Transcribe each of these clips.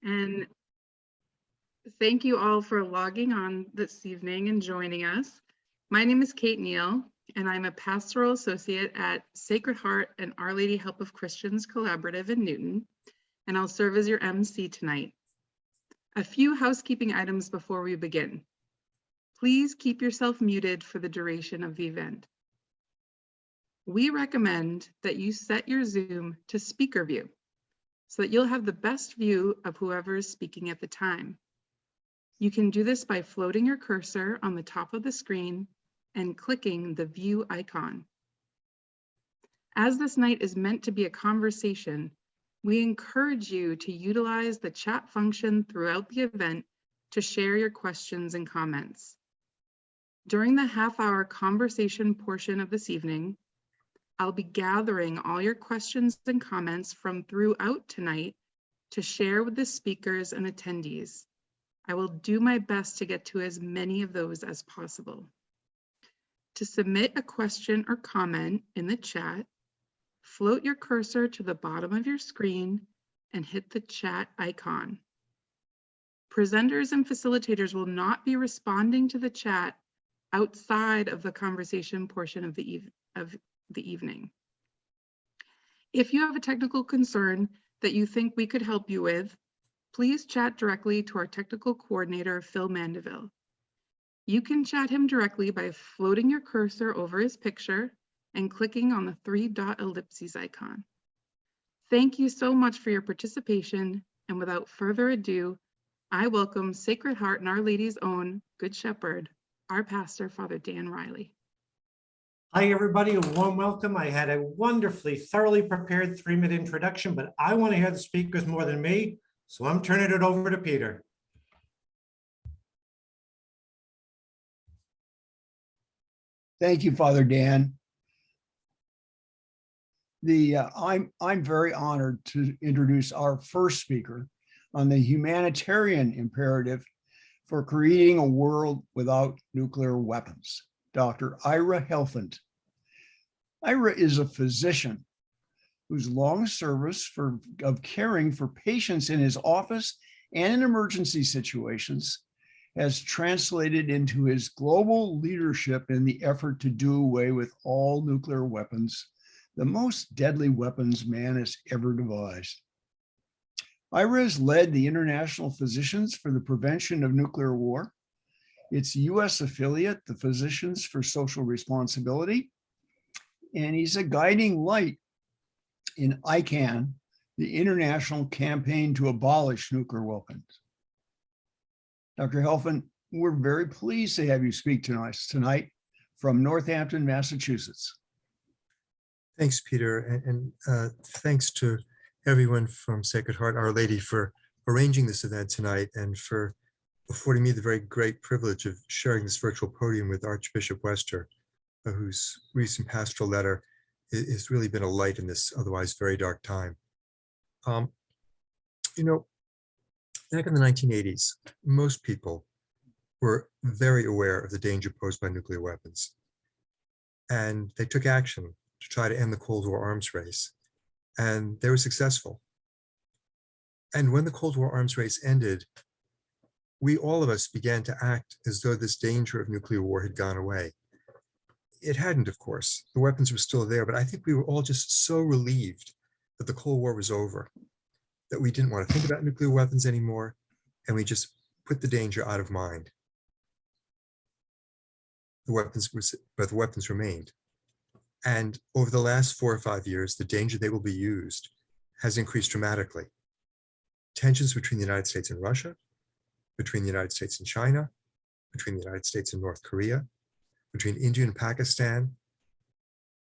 And thank you all for logging on this evening and joining us. My name is Kate Neal, and I'm a pastoral associate at Sacred Heart and Our Lady Help of Christians Collaborative in Newton, and I'll serve as your MC tonight. A few housekeeping items before we begin. Please keep yourself muted for the duration of the event. We recommend that you set your Zoom to speaker view so that you'll have the best view of whoever is speaking at the time. You can do this by floating your cursor on the top of the screen and clicking the view icon. As this night is meant to be a conversation, we encourage you to utilize the chat function throughout the event to share your questions and comments. During the half-hour conversation portion of this evening, I'll be gathering all your questions and comments from throughout tonight to share with the speakers and attendees. I will do my best to get to as many of those as possible. To submit a question or comment in the chat, float your cursor to the bottom of your screen and hit the chat icon. Presenters and facilitators will not be responding to the chat outside of the conversation portion of the evening. If you have a technical concern that you think we could help you with, please chat directly to our technical coordinator, Phil Mandeville. You can chat him directly by floating your cursor over his picture and clicking on the 3-dot ellipses icon. Thank you so much for your participation, and without further ado, I welcome Sacred Heart and Our Lady's own Good Shepherd, our pastor, Father Dan Riley. Hi, everybody. A warm welcome. I had a wonderfully, thoroughly prepared 3-minute introduction, but I want to hear the speakers more than me, so I'm turning it over to Peter. Thank you, Father Dan. I'm very honored to introduce our first speaker on the humanitarian imperative for creating a world without nuclear weapons, Dr. Ira Helfand. Ira is a physician whose long service of caring for patients in his office and in emergency situations has translated into his global leadership in the effort to do away with all nuclear weapons, the most deadly weapons man has ever devised. Ira has led the International Physicians for the Prevention of Nuclear War, its US affiliate, the Physicians for Social Responsibility, and he's a guiding light in ICAN, the international campaign to abolish nuclear weapons. Dr. Helfand, we're very pleased to have you speak to us tonight from Northampton, Massachusetts. Thanks, Peter, and thanks to everyone from Sacred Heart, Our Lady, for arranging this event tonight and for affording me the very great privilege of sharing this virtual podium with Archbishop Wester, whose recent pastoral letter has really been a light in this otherwise very dark time. You know, back in the 1980s, most people were very aware of the danger posed by nuclear weapons, and they took action to try to end the Cold War arms race, and they were successful. And when the Cold War arms race ended, all of us began to act as though this danger of nuclear war had gone away. It hadn't, of course. The weapons were still there, but I think we were all just so relieved that the Cold War was over, that we didn't want to think about nuclear weapons anymore, and we just put the danger out of mind. But the weapons remained. And over the last 4 or 5 years, the danger they will be used has increased dramatically. Tensions between the United States and Russia, between the United States and China, between the United States and North Korea, between India and Pakistan.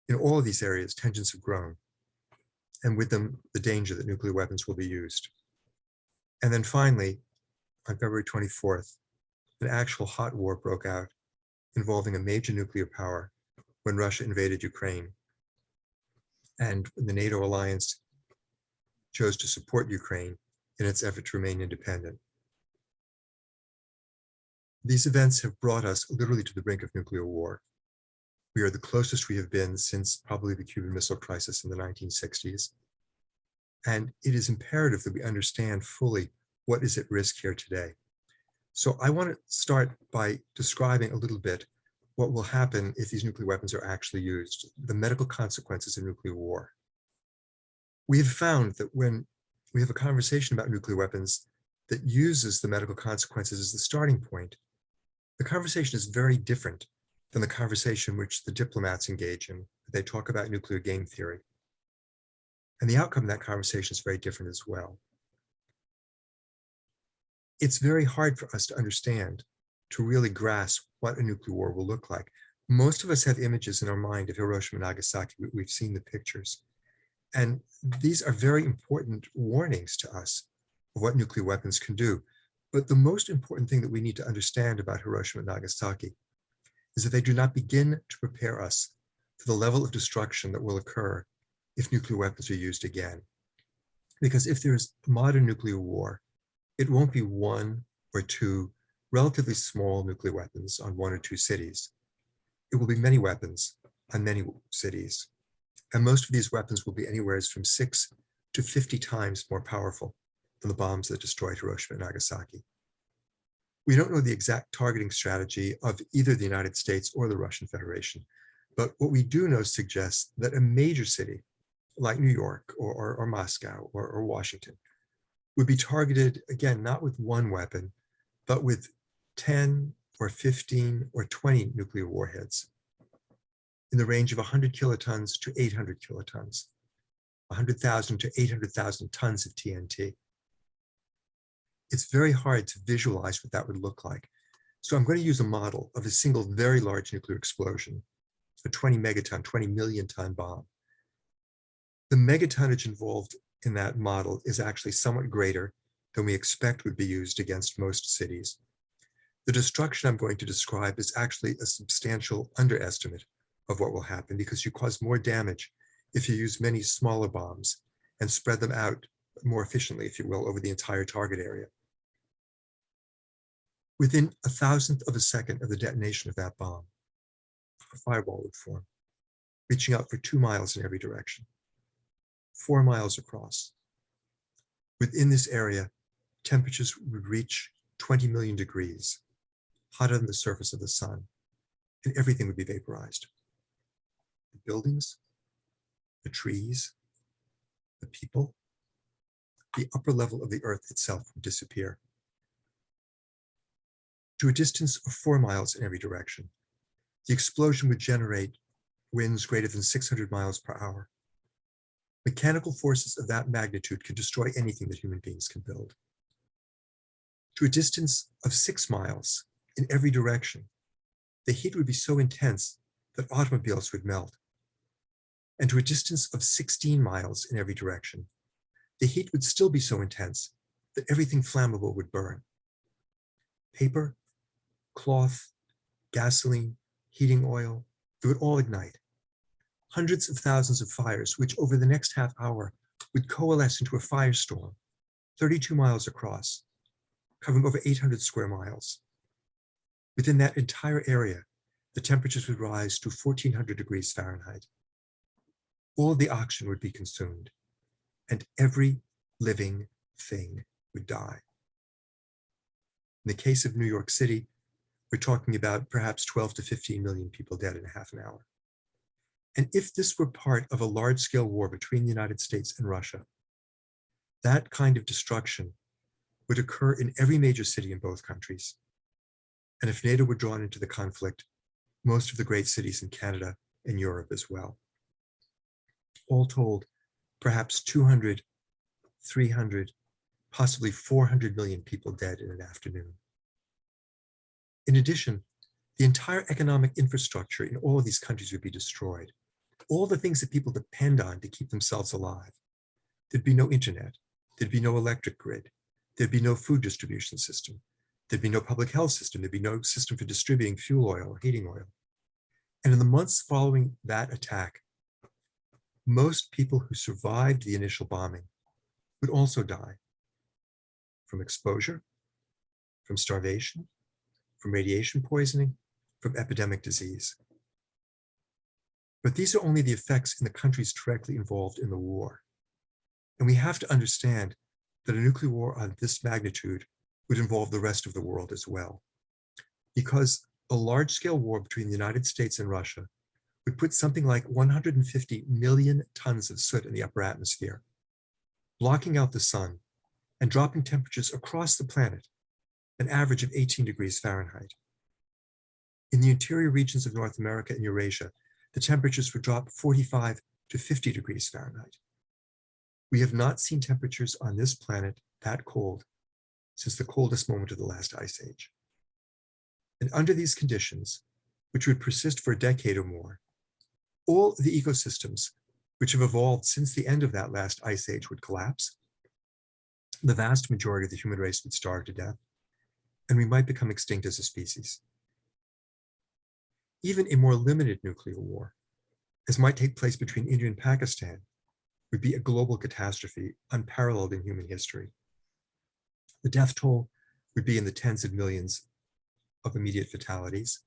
In all of these areas, tensions have grown, and with them, the danger that nuclear weapons will be used. And then finally, on February 24th, an actual hot war broke out involving a major nuclear power when Russia invaded Ukraine. And the NATO alliance chose to support Ukraine in its effort to remain independent. These events have brought us literally to the brink of nuclear war. We are the closest we have been since probably the Cuban Missile Crisis in the 1960s. And it is imperative that we understand fully what is at risk here today. So I want to start by describing a little bit what will happen if these nuclear weapons are actually used, the medical consequences of nuclear war. We have found that when we have a conversation about nuclear weapons that uses the medical consequences as the starting point, the conversation is very different than the conversation which the diplomats engage in. They talk about nuclear game theory. And the outcome of that conversation is very different as well. It's very hard for us to understand, to really grasp what a nuclear war will look like. Most of us have images in our mind of Hiroshima and Nagasaki. We've seen the pictures. And these are very important warnings to us of what nuclear weapons can do. But the most important thing that we need to understand about Hiroshima and Nagasaki is that they do not begin to prepare us for the level of destruction that will occur if nuclear weapons are used again. Because if there's a modern nuclear war, it won't be one or two relatively small nuclear weapons on one or two cities. It will be many weapons on many cities. And most of these weapons will be anywhere from 6 to 50 times more powerful than the bombs that destroyed Hiroshima and Nagasaki. We don't know the exact targeting strategy of either the United States or the Russian Federation, but what we do know suggests that a major city like New York or Moscow or Washington would be targeted, again, not with one weapon, but with 10 or 15 or 20 nuclear warheads in the range of 100 kilotons to 800 kilotons, 100,000 to 800,000 tons of TNT. It's very hard to visualize what that would look like. So I'm going to use a model of a single very large nuclear explosion, a 20 megaton, 20 million ton bomb. The megatonnage involved in that model is actually somewhat greater than we expect would be used against most cities. The destruction I'm going to describe is actually a substantial underestimate of what will happen, because you cause more damage if you use many smaller bombs and spread them out more efficiently, if you will, over the entire target area. Within 1,000th of a second of the detonation of that bomb, a fireball would form, reaching out for 2 miles in every direction, 4 miles across. Within this area, temperatures would reach 20 million degrees, hotter than the surface of the sun, and everything would be vaporized. The buildings, the trees, the people, the upper level of the earth itself would disappear. To a distance of 4 miles in every direction, the explosion would generate winds greater than 600 miles per hour. Mechanical forces of that magnitude could destroy anything that human beings can build. To a distance of 6 miles in every direction, the heat would be so intense that automobiles would melt. And to a distance of 16 miles in every direction, the heat would still be so intense that everything flammable would burn. Paper, cloth, gasoline, heating oil, they would all ignite. Hundreds of thousands of fires, which over the next half hour would coalesce into a firestorm, 32 miles across, covering over 800 square miles. Within that entire area, the temperatures would rise to 1,400 degrees Fahrenheit. All of the oxygen would be consumed, and every living thing would die. In the case of New York City, we're talking about perhaps 12 to 15 million people dead in half an hour. And if this were part of a large-scale war between the United States and Russia, that kind of destruction would occur in every major city in both countries. And if NATO were drawn into the conflict, most of the great cities in Canada and Europe as well. All told, perhaps 200, 300, possibly 400 million people dead in an afternoon. In addition, the entire economic infrastructure in all of these countries would be destroyed. All the things that people depend on to keep themselves alive. There'd be no internet, there'd be no electric grid, there'd be no food distribution system, there'd be no public health system, there'd be no system for distributing fuel oil or heating oil. And in the months following that attack, most people who survived the initial bombing would also die from exposure, from starvation, from radiation poisoning, from epidemic disease. But these are only the effects in the countries directly involved in the war. And we have to understand that a nuclear war on this magnitude would involve the rest of the world as well, because a large-scale war between the United States and Russia would put something like 150 million tons of soot in the upper atmosphere, blocking out the sun and dropping temperatures across the planet an average of 18 degrees Fahrenheit. In the interior regions of North America and Eurasia, the temperatures would drop 45 to 50 degrees Fahrenheit. We have not seen temperatures on this planet that cold since the coldest moment of the last ice age. And under these conditions, which would persist for a decade or more, all the ecosystems which have evolved since the end of that last ice age would collapse. The vast majority of the human race would starve to death, and we might become extinct as a species. Even a more limited nuclear war, as might take place between India and Pakistan, would be a global catastrophe unparalleled in human history. The death toll would be in the tens of millions of immediate fatalities,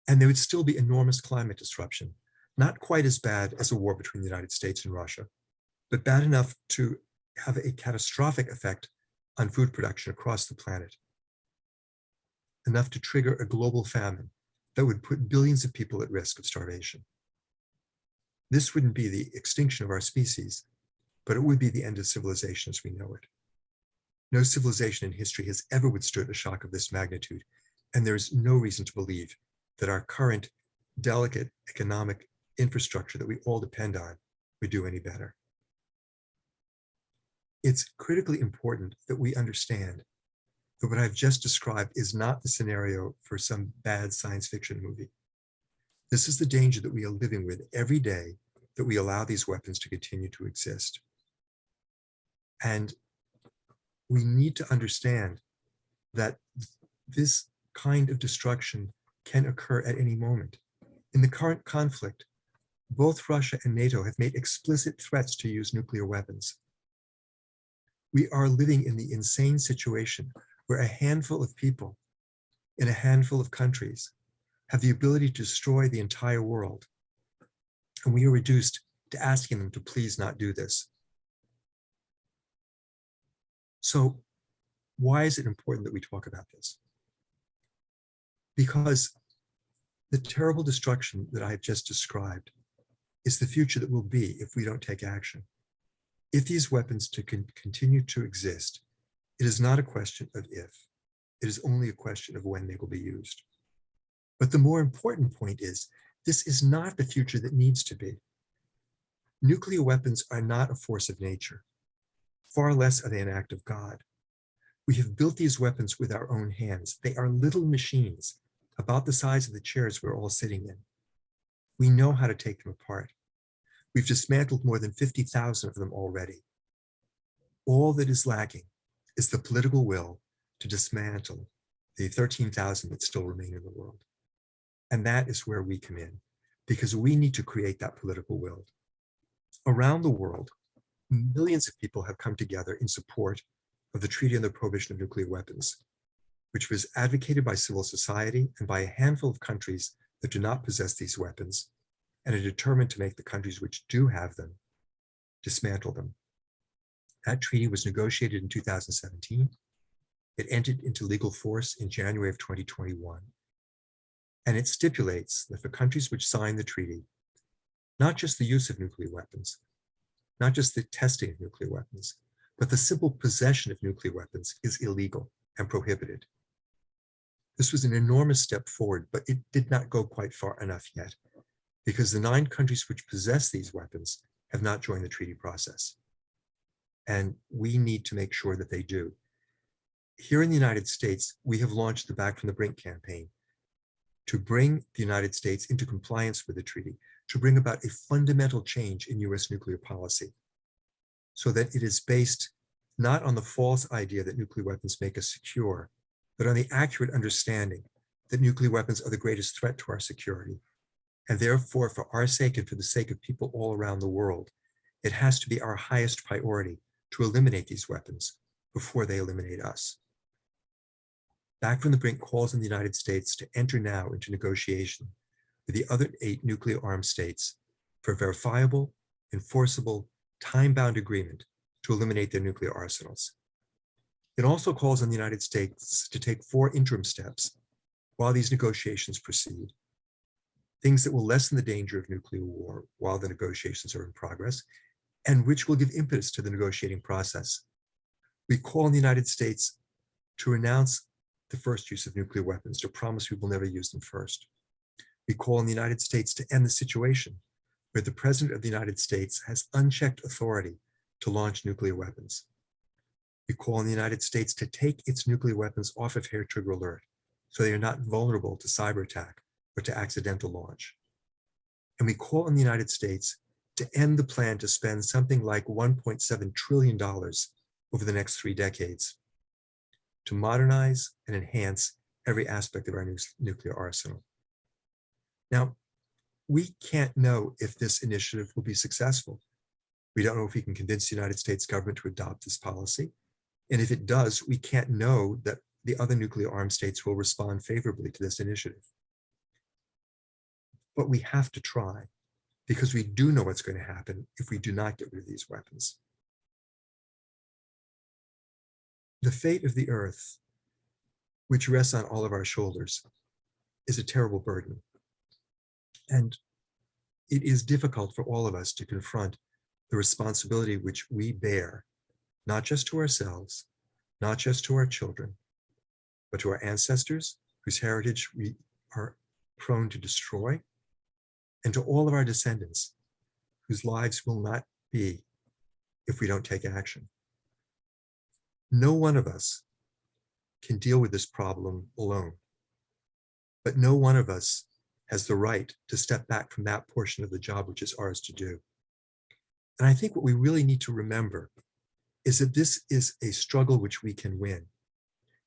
and there would still be enormous climate disruption, not quite as bad as a war between the United States and Russia, but bad enough to have a catastrophic effect on food production across the planet, enough to trigger a global famine that would put billions of people at risk of starvation. This wouldn't be the extinction of our species, but it would be the end of civilization as we know it. No civilization in history has ever withstood a shock of this magnitude, and there is no reason to believe that our current delicate economic infrastructure that we all depend on would do any better. It's critically important that we understand that what I've just described is not the scenario for some bad science fiction movie. This is the danger that we are living with every day that we allow these weapons to continue to exist. And we need to understand that this kind of destruction can occur at any moment. In the current conflict, both Russia and NATO have made explicit threats to use nuclear weapons. We are living in the insane situation where a handful of people in a handful of countries have the ability to destroy the entire world. And we are reduced to asking them to please not do this. So why is it important that we talk about this? Because the terrible destruction that I have just described is the future that will be if we don't take action. If these weapons continue to exist, it is not a question of if, it is only a question of when they will be used. But the more important point is, this is not the future that needs to be. Nuclear weapons are not a force of nature. Far less are they an act of God. We have built these weapons with our own hands. They are little machines about the size of the chairs we're all sitting in. We know how to take them apart. We've dismantled more than 50,000 of them already. All that is lacking is the political will to dismantle the 13,000 that still remain in the world. And that is where we come in, because we need to create that political will. Around the world, millions of people have come together in support of the Treaty on the Prohibition of Nuclear Weapons, which was advocated by civil society and by a handful of countries that do not possess these weapons and are determined to make the countries which do have them dismantle them. That treaty was negotiated in 2017. It entered into legal force in January of 2021. And it stipulates that for countries which sign the treaty, not just the use of nuclear weapons, not just the testing of nuclear weapons, but the simple possession of nuclear weapons is illegal and prohibited. This was an enormous step forward, but it did not go quite far enough yet, because the 9 countries which possess these weapons have not joined the treaty process. And we need to make sure that they do. Here in the United States, we have launched the Back from the Brink campaign to bring the United States into compliance with the treaty, to bring about a fundamental change in US nuclear policy, so that it is based not on the false idea that nuclear weapons make us secure, but on the accurate understanding that nuclear weapons are the greatest threat to our security. And therefore, for our sake and for the sake of people all around the world, it has to be our highest priority to eliminate these weapons before they eliminate us. Back from the Brink calls on the United States to enter now into negotiation with the other 8 nuclear armed states for a verifiable, enforceable, time-bound agreement to eliminate their nuclear arsenals. It also calls on the United States to take 4 interim steps while these negotiations proceed, things that will lessen the danger of nuclear war while the negotiations are in progress, and which will give impetus to the negotiating process. We call on the United States to renounce the first use of nuclear weapons, to promise we will never use them first. We call on the United States to end the situation where the President of the United States has unchecked authority to launch nuclear weapons. We call on the United States to take its nuclear weapons off of hair trigger alert so they are not vulnerable to cyber attack or to accidental launch. And we call on the United States to end the plan to spend something like $1.7 trillion over the next 3 decades to modernize and enhance every aspect of our nuclear arsenal. Now, we can't know if this initiative will be successful. We don't know if we can convince the United States government to adopt this policy. And if it does, we can't know that the other nuclear armed states will respond favorably to this initiative. But we have to try, because we do know what's going to happen if we do not get rid of these weapons. The fate of the earth, which rests on all of our shoulders, is a terrible burden. And it is difficult for all of us to confront the responsibility which we bear, not just to ourselves, not just to our children, but to our ancestors, whose heritage we are prone to destroy, and to all of our descendants, whose lives will not be if we don't take action. No one of us can deal with this problem alone, but no one of us has the right to step back from that portion of the job which is ours to do. And I think what we really need to remember is that this is a struggle which we can win.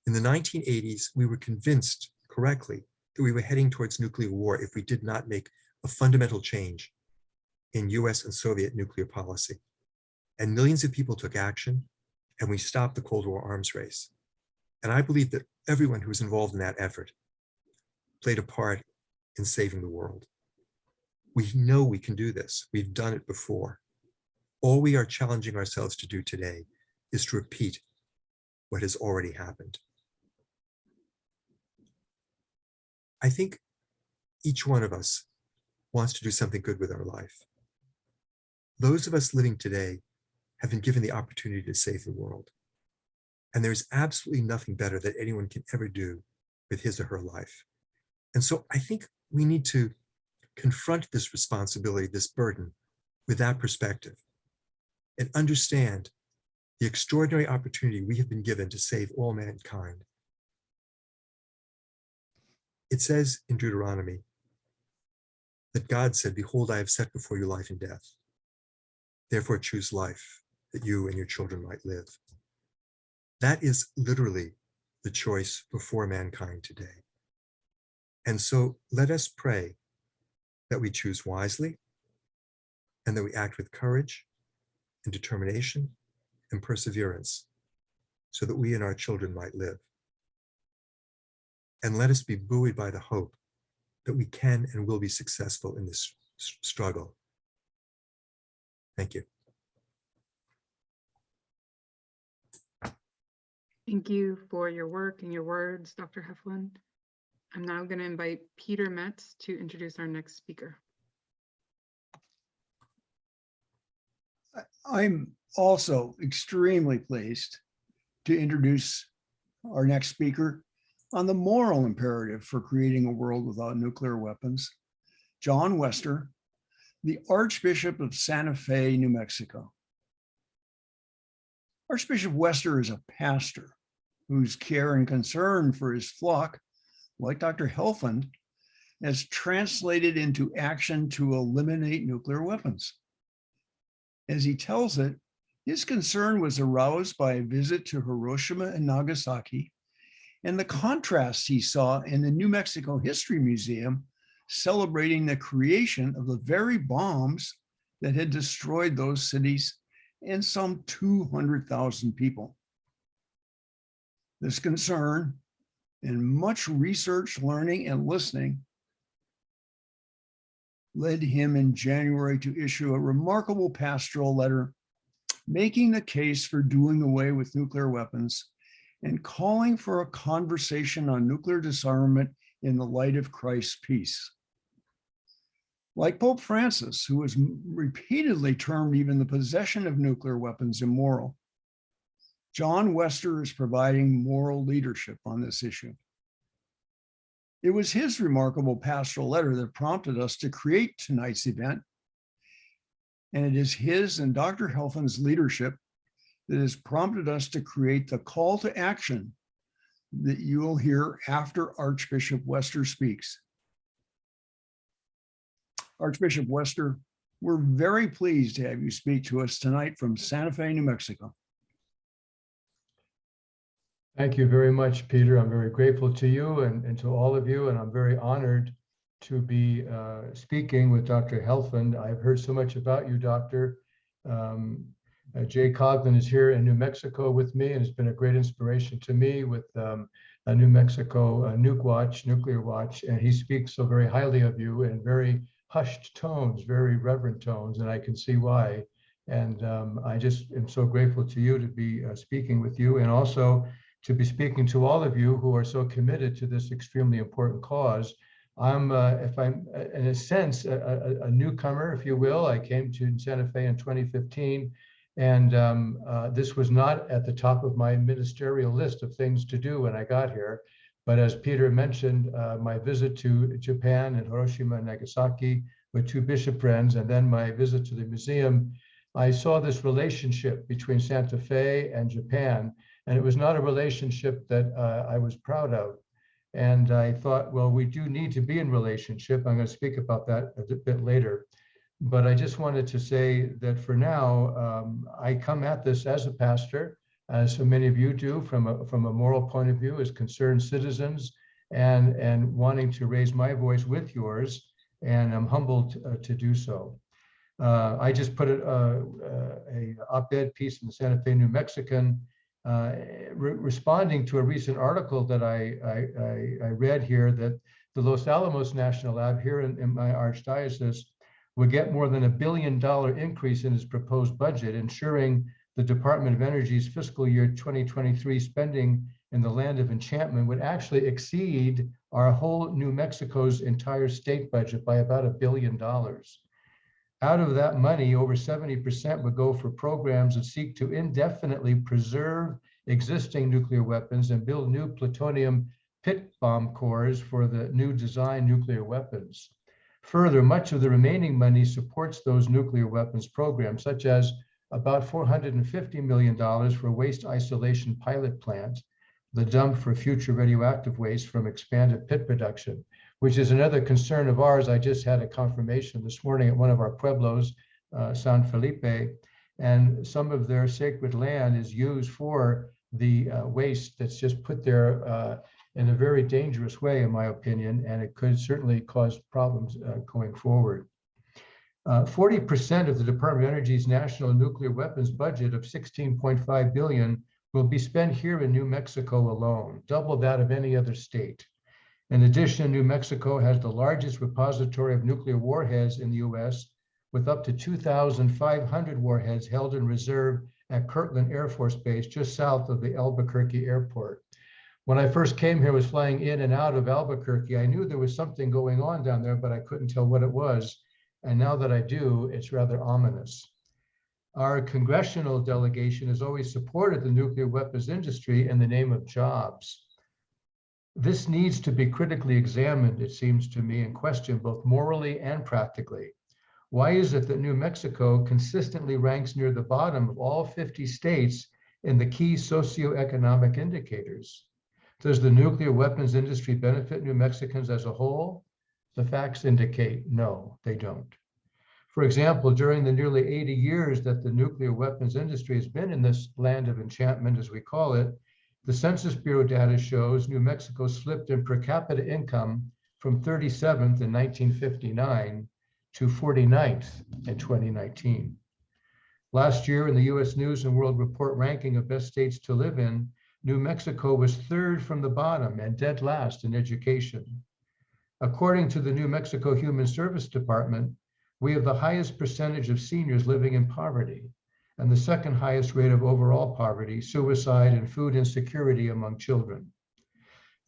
In the 1980s, we were convinced correctly that we were heading towards nuclear war if we did not make a fundamental change in US and Soviet nuclear policy. And millions of people took action, and we stopped the Cold War arms race. And I believe that everyone who was involved in that effort played a part in saving the world. We know we can do this. We've done it before. All we are challenging ourselves to do today is to repeat what has already happened. I think each one of us wants to do something good with our life. Those of us living today have been given the opportunity to save the world. And there's absolutely nothing better that anyone can ever do with his or her life. And so I think we need to confront this responsibility, this burden, with that perspective, and understand the extraordinary opportunity we have been given to save all mankind. It says in Deuteronomy that God said, "Behold, I have set before you life and death. Therefore choose life, that you and your children might live." That is literally the choice before mankind today. And so let us pray that we choose wisely and that we act with courage and determination and perseverance so that we and our children might live. And let us be buoyed by the hope that we can and will be successful in this struggle. Thank you. Thank you for your work and your words, Dr. Helfland. I'm now going to invite Peter Metz to introduce our next speaker. I'm also extremely pleased to introduce our next speaker on the moral imperative for creating a world without nuclear weapons, John Wester, the Archbishop of Santa Fe, New Mexico. Archbishop Wester is a pastor whose care and concern for his flock, like Dr. Helfand, has translated into action to eliminate nuclear weapons. As he tells it, his concern was aroused by a visit to Hiroshima and Nagasaki and the contrasts he saw in the New Mexico History Museum celebrating the creation of the very bombs that had destroyed those cities and some 200,000 people. This concern and much research, learning, and listening led him in January to issue a remarkable pastoral letter making the case for doing away with nuclear weapons and calling for a conversation on nuclear disarmament in the light of Christ's peace. Like Pope Francis, who has repeatedly termed even the possession of nuclear weapons immoral, John Wester is providing moral leadership on this issue. It was his remarkable pastoral letter that prompted us to create tonight's event. And it is his and Dr. Helfand's leadership that has prompted us to create the call to action that you will hear after Archbishop Wester speaks. Archbishop Wester, we're very pleased to have you speak to us tonight from Santa Fe, New Mexico. Thank you very much, Peter. I'm very grateful to you and to all of you, and I'm very honored to be speaking with Dr. Helfand. I've heard so much about you, Doctor. Jay Coughlin is here in New Mexico with me, and it's been a great inspiration to me with a New Mexico nuclear watch, and he speaks so very highly of you in very hushed tones, very reverent tones, and I can see why. And I just am so grateful to you to be speaking with you, and also to be speaking to all of you who are so committed to this extremely important cause. I'm, if I'm in a sense, a newcomer, if you will. I came to Santa Fe in 2015, and this was not at the top of my ministerial list of things to do when I got here. But as Peter mentioned, my visit to Japan and Hiroshima and Nagasaki with two bishop friends, and then my visit to the museum, I saw this relationship between Santa Fe and Japan. And it was not a relationship that I was proud of. And I thought, well, we do need to be in relationship. I'm going to speak about that a bit later. But I just wanted to say that for now, I come at this as a pastor, as so many of you do, from a moral point of view, as concerned citizens, and wanting to raise my voice with yours. And I'm humbled to do so. I just put a op-ed piece in the Santa Fe New Mexican, responding to a recent article that I read here, that the Los Alamos National Lab here in my archdiocese would get more than $1 billion increase in its proposed budget, ensuring the Department of Energy's fiscal year 2023 spending in the land of enchantment would actually exceed our whole New Mexico's entire state budget by about $1 billion. Out of that money, over 70% would go for programs that seek to indefinitely preserve existing nuclear weapons and build new plutonium pit bomb cores for the new design nuclear weapons. Further, much of the remaining money supports those nuclear weapons programs, such as about $450 million for waste isolation pilot plant, the dump for future radioactive waste from expanded pit production, which is another concern of ours. I just had a confirmation this morning at one of our pueblos, San Felipe, and some of their sacred land is used for the waste that's just put there in a very dangerous way, in my opinion, and it could certainly cause problems going forward. 40% of the Department of Energy's national nuclear weapons budget of $16.5 billion will be spent here in New Mexico alone, double that of any other state. In addition, New Mexico has the largest repository of nuclear warheads in the US, with up to 2,500 warheads held in reserve at Kirtland Air Force Base, just south of the Albuquerque airport. When I first came here, I was flying in and out of Albuquerque. I knew there was something going on down there, but I couldn't tell what it was. And now that I do, it's rather ominous. Our congressional delegation has always supported the nuclear weapons industry in the name of jobs. This needs to be critically examined, it seems to me, and questioned both morally and practically. Why is it that New Mexico consistently ranks near the bottom of all 50 states in the key socioeconomic indicators? Does the nuclear weapons industry benefit New Mexicans as a whole? The facts indicate no, they don't. For example, during the nearly 80 years that the nuclear weapons industry has been in this land of enchantment, as we call it, the Census Bureau data shows New Mexico slipped in per capita income from 37th in 1959 to 49th in 2019. Last year, in the US News and World Report ranking of best states to live in, New Mexico was third from the bottom and dead last in education. According to the New Mexico Human Service Department, we have the highest percentage of seniors living in poverty, and the second highest rate of overall poverty, suicide, and food insecurity among children.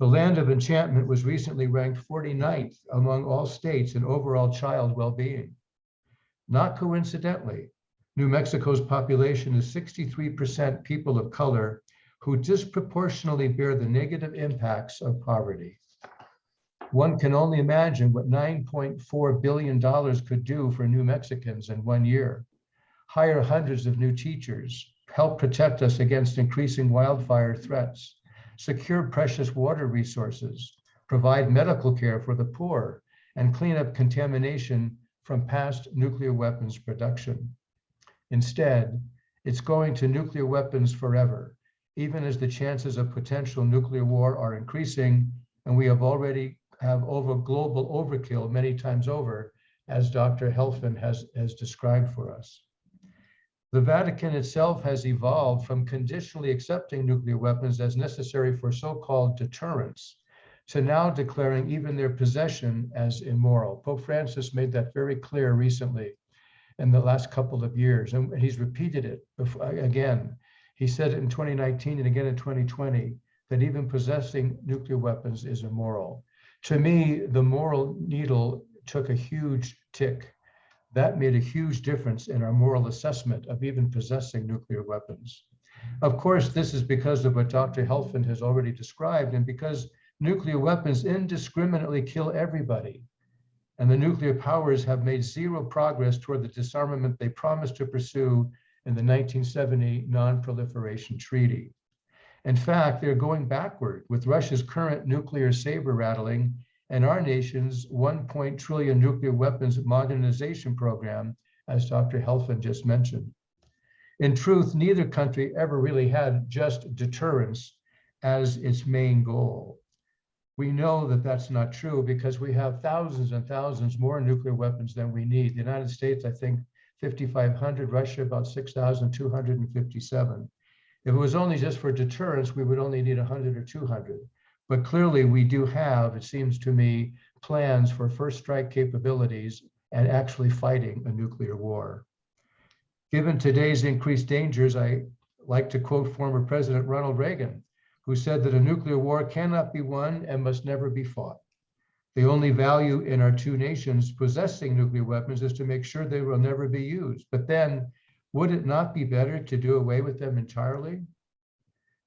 The land of enchantment was recently ranked 49th among all states in overall child well-being. Not coincidentally, New Mexico's population is 63% people of color who disproportionately bear the negative impacts of poverty. One can only imagine what $9.4 billion could do for New Mexicans in 1 year. Hire hundreds of new teachers, help protect us against increasing wildfire threats, secure precious water resources, provide medical care for the poor, and clean up contamination from past nuclear weapons production. Instead, it's going to nuclear weapons forever, even as the chances of potential nuclear war are increasing, and we already have global overkill many times over, as Dr. Helfand has described for us. The Vatican itself has evolved from conditionally accepting nuclear weapons as necessary for so-called deterrence to now declaring even their possession as immoral. Pope Francis made that very clear recently in the last couple of years, and he's repeated it again. He said it in 2019 and again in 2020, that even possessing nuclear weapons is immoral. To me, the moral needle took a huge tick. That made a huge difference in our moral assessment of even possessing nuclear weapons. Of course, this is because of what Dr. Helfand has already described, and because nuclear weapons indiscriminately kill everybody. And the nuclear powers have made zero progress toward the disarmament they promised to pursue in the 1970 Non-Proliferation Treaty. In fact, they're going backward with Russia's current nuclear saber rattling and our nation's $1 trillion nuclear weapons modernization program, as Dr. Helfand just mentioned. In truth, neither country ever really had just deterrence as its main goal. We know that that's not true because we have thousands and thousands more nuclear weapons than we need. The United States, I think, 5,500, Russia, about 6,257. If it was only just for deterrence, we would only need 100 or 200. But clearly we do have, it seems to me, plans for first strike capabilities and actually fighting a nuclear war. Given today's increased dangers, I like to quote former President Ronald Reagan, who said that a nuclear war cannot be won and must never be fought. The only value in our two nations possessing nuclear weapons is to make sure they will never be used. But then, would it not be better to do away with them entirely?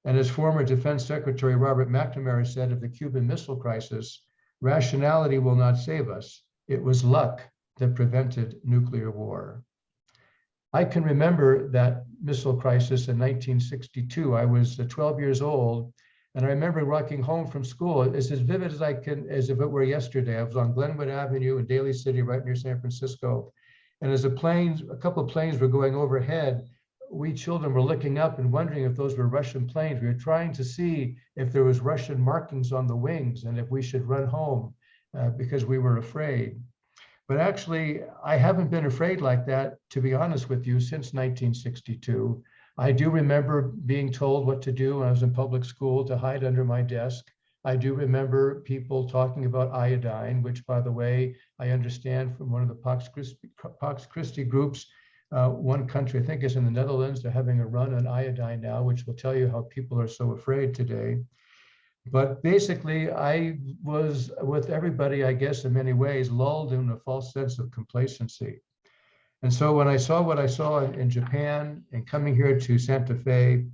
And as former Defense Secretary Robert McNamara said of the Cuban Missile Crisis, rationality will not save us. It was luck that prevented nuclear war. I can remember that missile crisis in 1962. I was 12 years old, and I remember walking home from school. It's as vivid as I can, as if it were yesterday. I was on Glenwood Avenue in Daly City, right near San Francisco. And as a couple of planes were going overhead, we children were looking up and wondering if those were Russian planes. We were trying to see if there was Russian markings on the wings and if we should run home because we were afraid. But actually, I haven't been afraid like that, to be honest with you, since 1962. I do remember being told what to do when I was in public school, to hide under my desk. I do remember people talking about iodine, which, by the way, I understand from one of the Pax Christi groups. One country, I think is in the Netherlands, they're having a run on iodine now, which will tell you how people are so afraid today. But basically, I was, with everybody, I guess, in many ways, lulled in a false sense of complacency. And so when I saw what I saw in Japan and coming here to Santa Fe,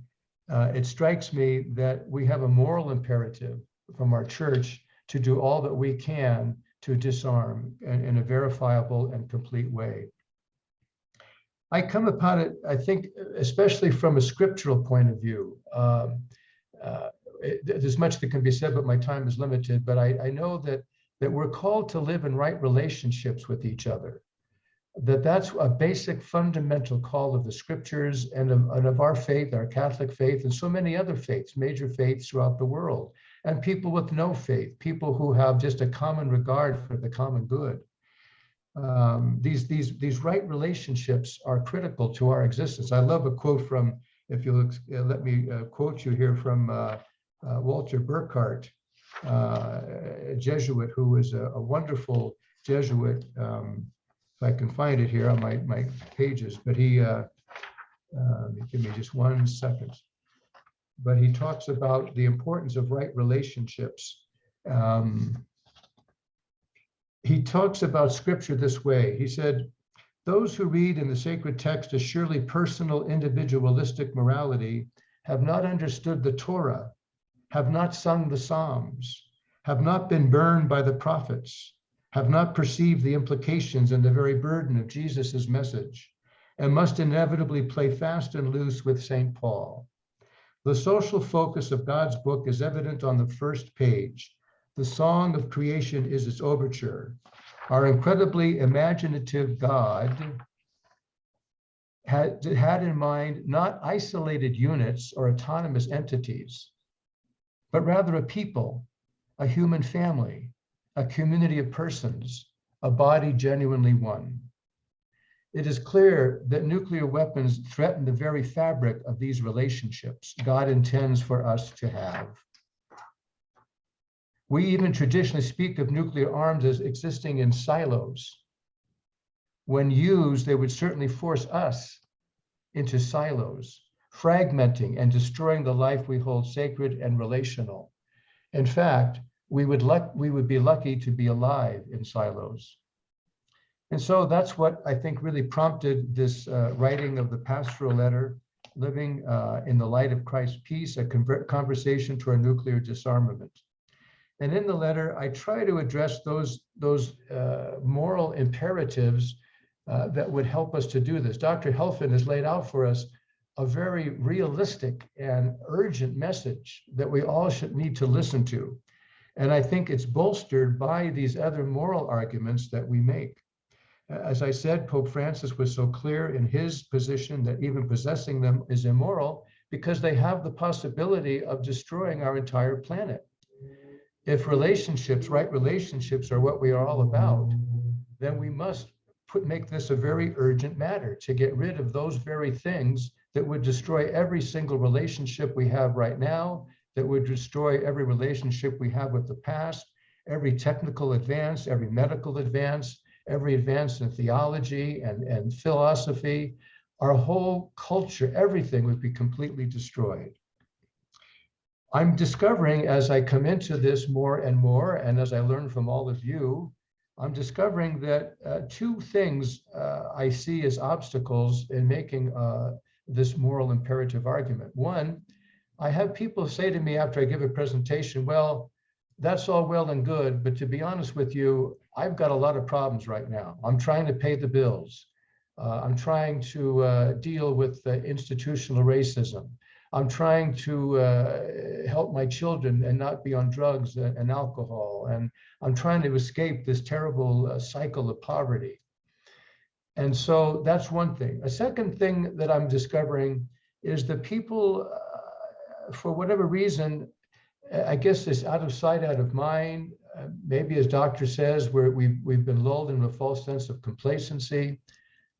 it strikes me that we have a moral imperative from our church to do all that we can to disarm in a verifiable and complete way. I come upon it, I think, especially from a scriptural point of view. There's much that can be said, but my time is limited. But I know that we're called to live in right relationships with each other. That's a basic fundamental call of the scriptures and of our faith, our Catholic faith, and so many other faiths, major faiths throughout the world, and people with no faith, people who have just a common regard for the common good. These right relationships are critical to our existence. I love a quote from, if you'll let me quote you here, from Walter Burkhardt, a Jesuit who was a wonderful Jesuit. If I can find it here on my pages, but he Give me just 1 second. But he talks about the importance of right relationships. He talks about scripture this way. He said, those who read in the sacred text a surely personal, individualistic morality have not understood the Torah, have not sung the Psalms, have not been burned by the prophets, have not perceived the implications and the very burden of Jesus's message, and must inevitably play fast and loose with St. Paul. The social focus of God's book is evident on the first page. The song of creation is its overture. Our incredibly imaginative God had in mind not isolated units or autonomous entities, but rather a people, a human family, a community of persons, a body genuinely one. It is clear that nuclear weapons threaten the very fabric of these relationships God intends for us to have. We even traditionally speak of nuclear arms as existing in silos. When used, they would certainly force us into silos, fragmenting and destroying the life we hold sacred and relational. In fact, we would be lucky to be alive in silos. And so that's what I think really prompted this writing of the pastoral letter, Living in the Light of Christ's Peace, a conversation to our nuclear disarmament. And in the letter, I try to address those moral imperatives that would help us to do this. Dr. Helfand has laid out for us a very realistic and urgent message that we all should need to listen to. And I think it's bolstered by these other moral arguments that we make. As I said, Pope Francis was so clear in his position that even possessing them is immoral because they have the possibility of destroying our entire planet. If relationships, right relationships, are what we are all about, then we must make this a very urgent matter to get rid of those very things that would destroy every single relationship we have right now, that would destroy every relationship we have with the past, every technical advance, every medical advance, every advance in theology and philosophy. Our whole culture, everything would be completely destroyed. I'm discovering as I come into this more and more, and as I learn from all of you, I'm discovering that two things I see as obstacles in making this moral imperative argument. One, I have people say to me after I give a presentation, well, that's all well and good, but to be honest with you, I've got a lot of problems right now. I'm trying to pay the bills. I'm trying to deal with institutional racism. I'm trying to help my children and not be on drugs and alcohol. And I'm trying to escape this terrible cycle of poverty. And so that's one thing. A second thing that I'm discovering is that people, for whatever reason, I guess it's out of sight, out of mind. Maybe as Doctor says, we've been lulled in a false sense of complacency.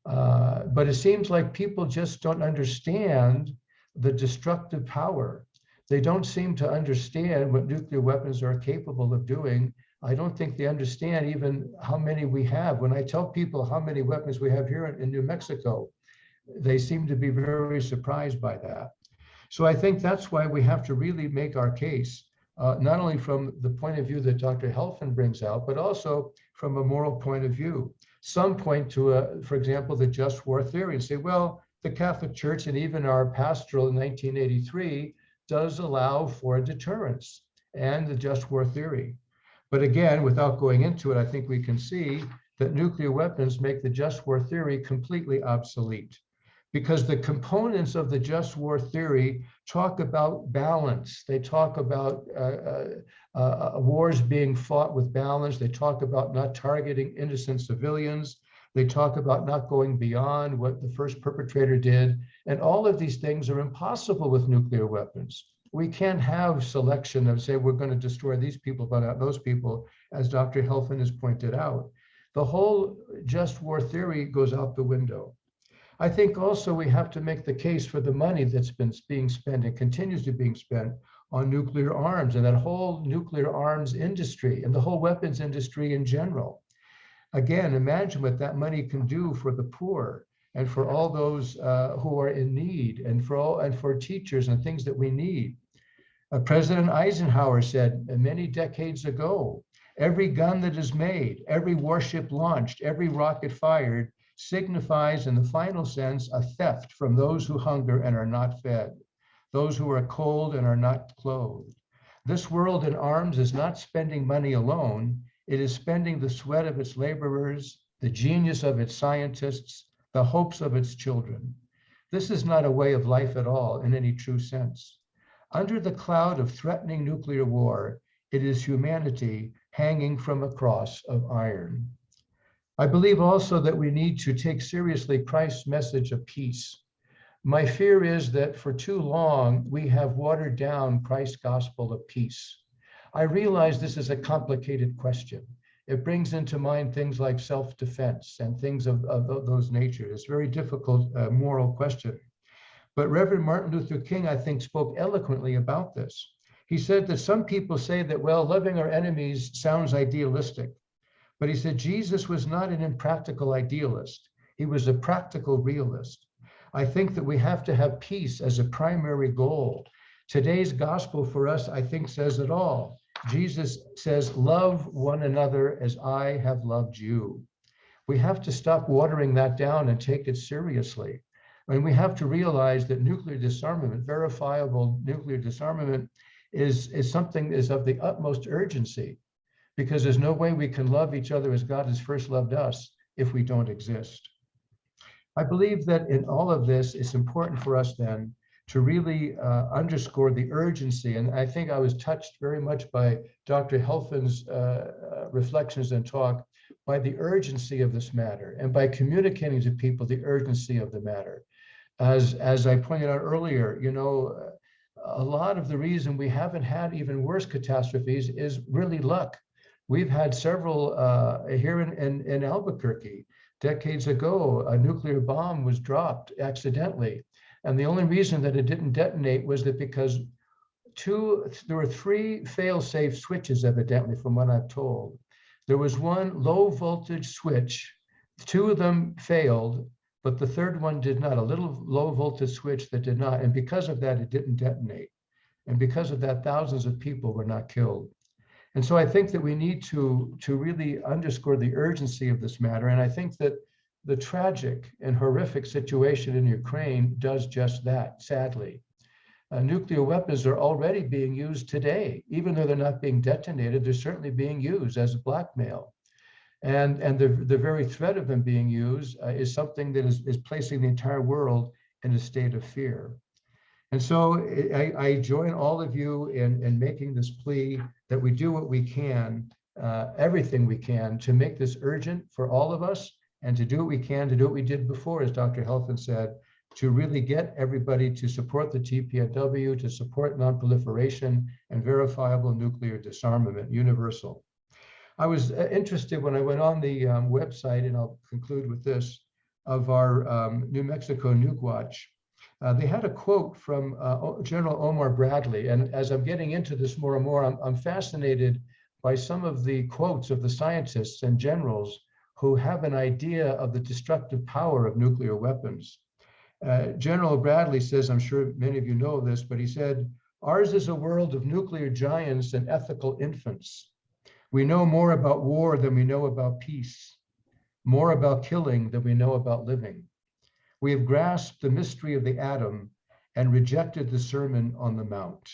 But it seems like people just don't understand the destructive power. They don't seem to understand what nuclear weapons are capable of doing. I don't think they understand even how many we have. When I tell people how many weapons we have here in New Mexico, they seem to be very surprised by that. So I think that's why we have to really make our case, not only from the point of view that Dr. Helfand brings out, but also from a moral point of view. Some point to, for example, the just war theory and say, well, the Catholic Church and even our pastoral in 1983 does allow for deterrence and the just war theory. But again, without going into it, I think we can see that nuclear weapons make the just war theory completely obsolete, because the components of the just war theory talk about balance. They talk about wars being fought with balance. They talk about not targeting innocent civilians. They talk about not going beyond what the first perpetrator did. And all of these things are impossible with nuclear weapons. We can't have selection of say, we're going to destroy these people, but not those people, as Dr. Helfand has pointed out. The whole just war theory goes out the window. I think also we have to make the case for the money that's been being spent and continues to being spent on nuclear arms and that whole nuclear arms industry and the whole weapons industry in general. Again, imagine what that money can do for the poor. and for all those who are in need, and for teachers and things that we need. President Eisenhower said many decades ago, every gun that is made, every warship launched, every rocket fired signifies in the final sense a theft from those who hunger and are not fed, those who are cold and are not clothed. This world in arms is not spending money alone. It is spending the sweat of its laborers, the genius of its scientists, the hopes of its children. This is not a way of life at all in any true sense. Under the cloud of threatening nuclear war, it is humanity hanging from a cross of iron. I believe also that we need to take seriously Christ's message of peace. My fear is that for too long, we have watered down Christ's gospel of peace. I realize this is a complicated question. It brings into mind things like self-defense and things of those nature. It's a very difficult moral question. But Reverend Martin Luther King, I think, spoke eloquently about this. He said that some people say that, well, loving our enemies sounds idealistic. But he said Jesus was not an impractical idealist. He was a practical realist. I think that we have to have peace as a primary goal. Today's gospel for us, I think, says it all. Jesus says, love one another as I have loved you. We have to stop watering that down and take it seriously. And we have to realize that nuclear disarmament, verifiable nuclear disarmament, is something that is of the utmost urgency, because there's no way we can love each other as God has first loved us if we don't exist. I believe that in all of this, it's important for us then to really underscore the urgency. And I think I was touched very much by Dr. Helfand's reflections and talk, by the urgency of this matter and by communicating to people the urgency of the matter. As I pointed out earlier, you know, a lot of the reason we haven't had even worse catastrophes is really luck. We've had several here in Albuquerque. Decades ago, a nuclear bomb was dropped accidentally. And the only reason that it didn't detonate was that because there were 3 fail-safe switches, evidently, from what I've told. There was one low voltage switch, 2 of them failed, but the 3rd one did not, a little low voltage switch that did not. And because of that, it didn't detonate. And because of that, thousands of people were not killed. And so I think that we need to really underscore the urgency of this matter. And I think that the tragic and horrific situation in Ukraine does just that, sadly. Nuclear weapons are already being used today. Even though they're not being detonated, they're certainly being used as blackmail. And the very threat of them being used is something that is placing the entire world in a state of fear. And so I join all of you in making this plea that we do what we can, everything we can, to make this urgent for all of us, and to do what we can to do what we did before, as Dr. Helfand said, to really get everybody to support the TPNW, to support nonproliferation and verifiable nuclear disarmament, universal. I was interested when I went on the website, and I'll conclude with this, of our New Mexico Nuke Watch. They had a quote from General Omar Bradley. And as I'm getting into this more and more, I'm fascinated by some of the quotes of the scientists and generals who have an idea of the destructive power of nuclear weapons. General Bradley says, I'm sure many of you know this, but he said, ours is a world of nuclear giants and ethical infants. We know more about war than we know about peace, more about killing than we know about living. We have grasped the mystery of the atom and rejected the Sermon on the Mount.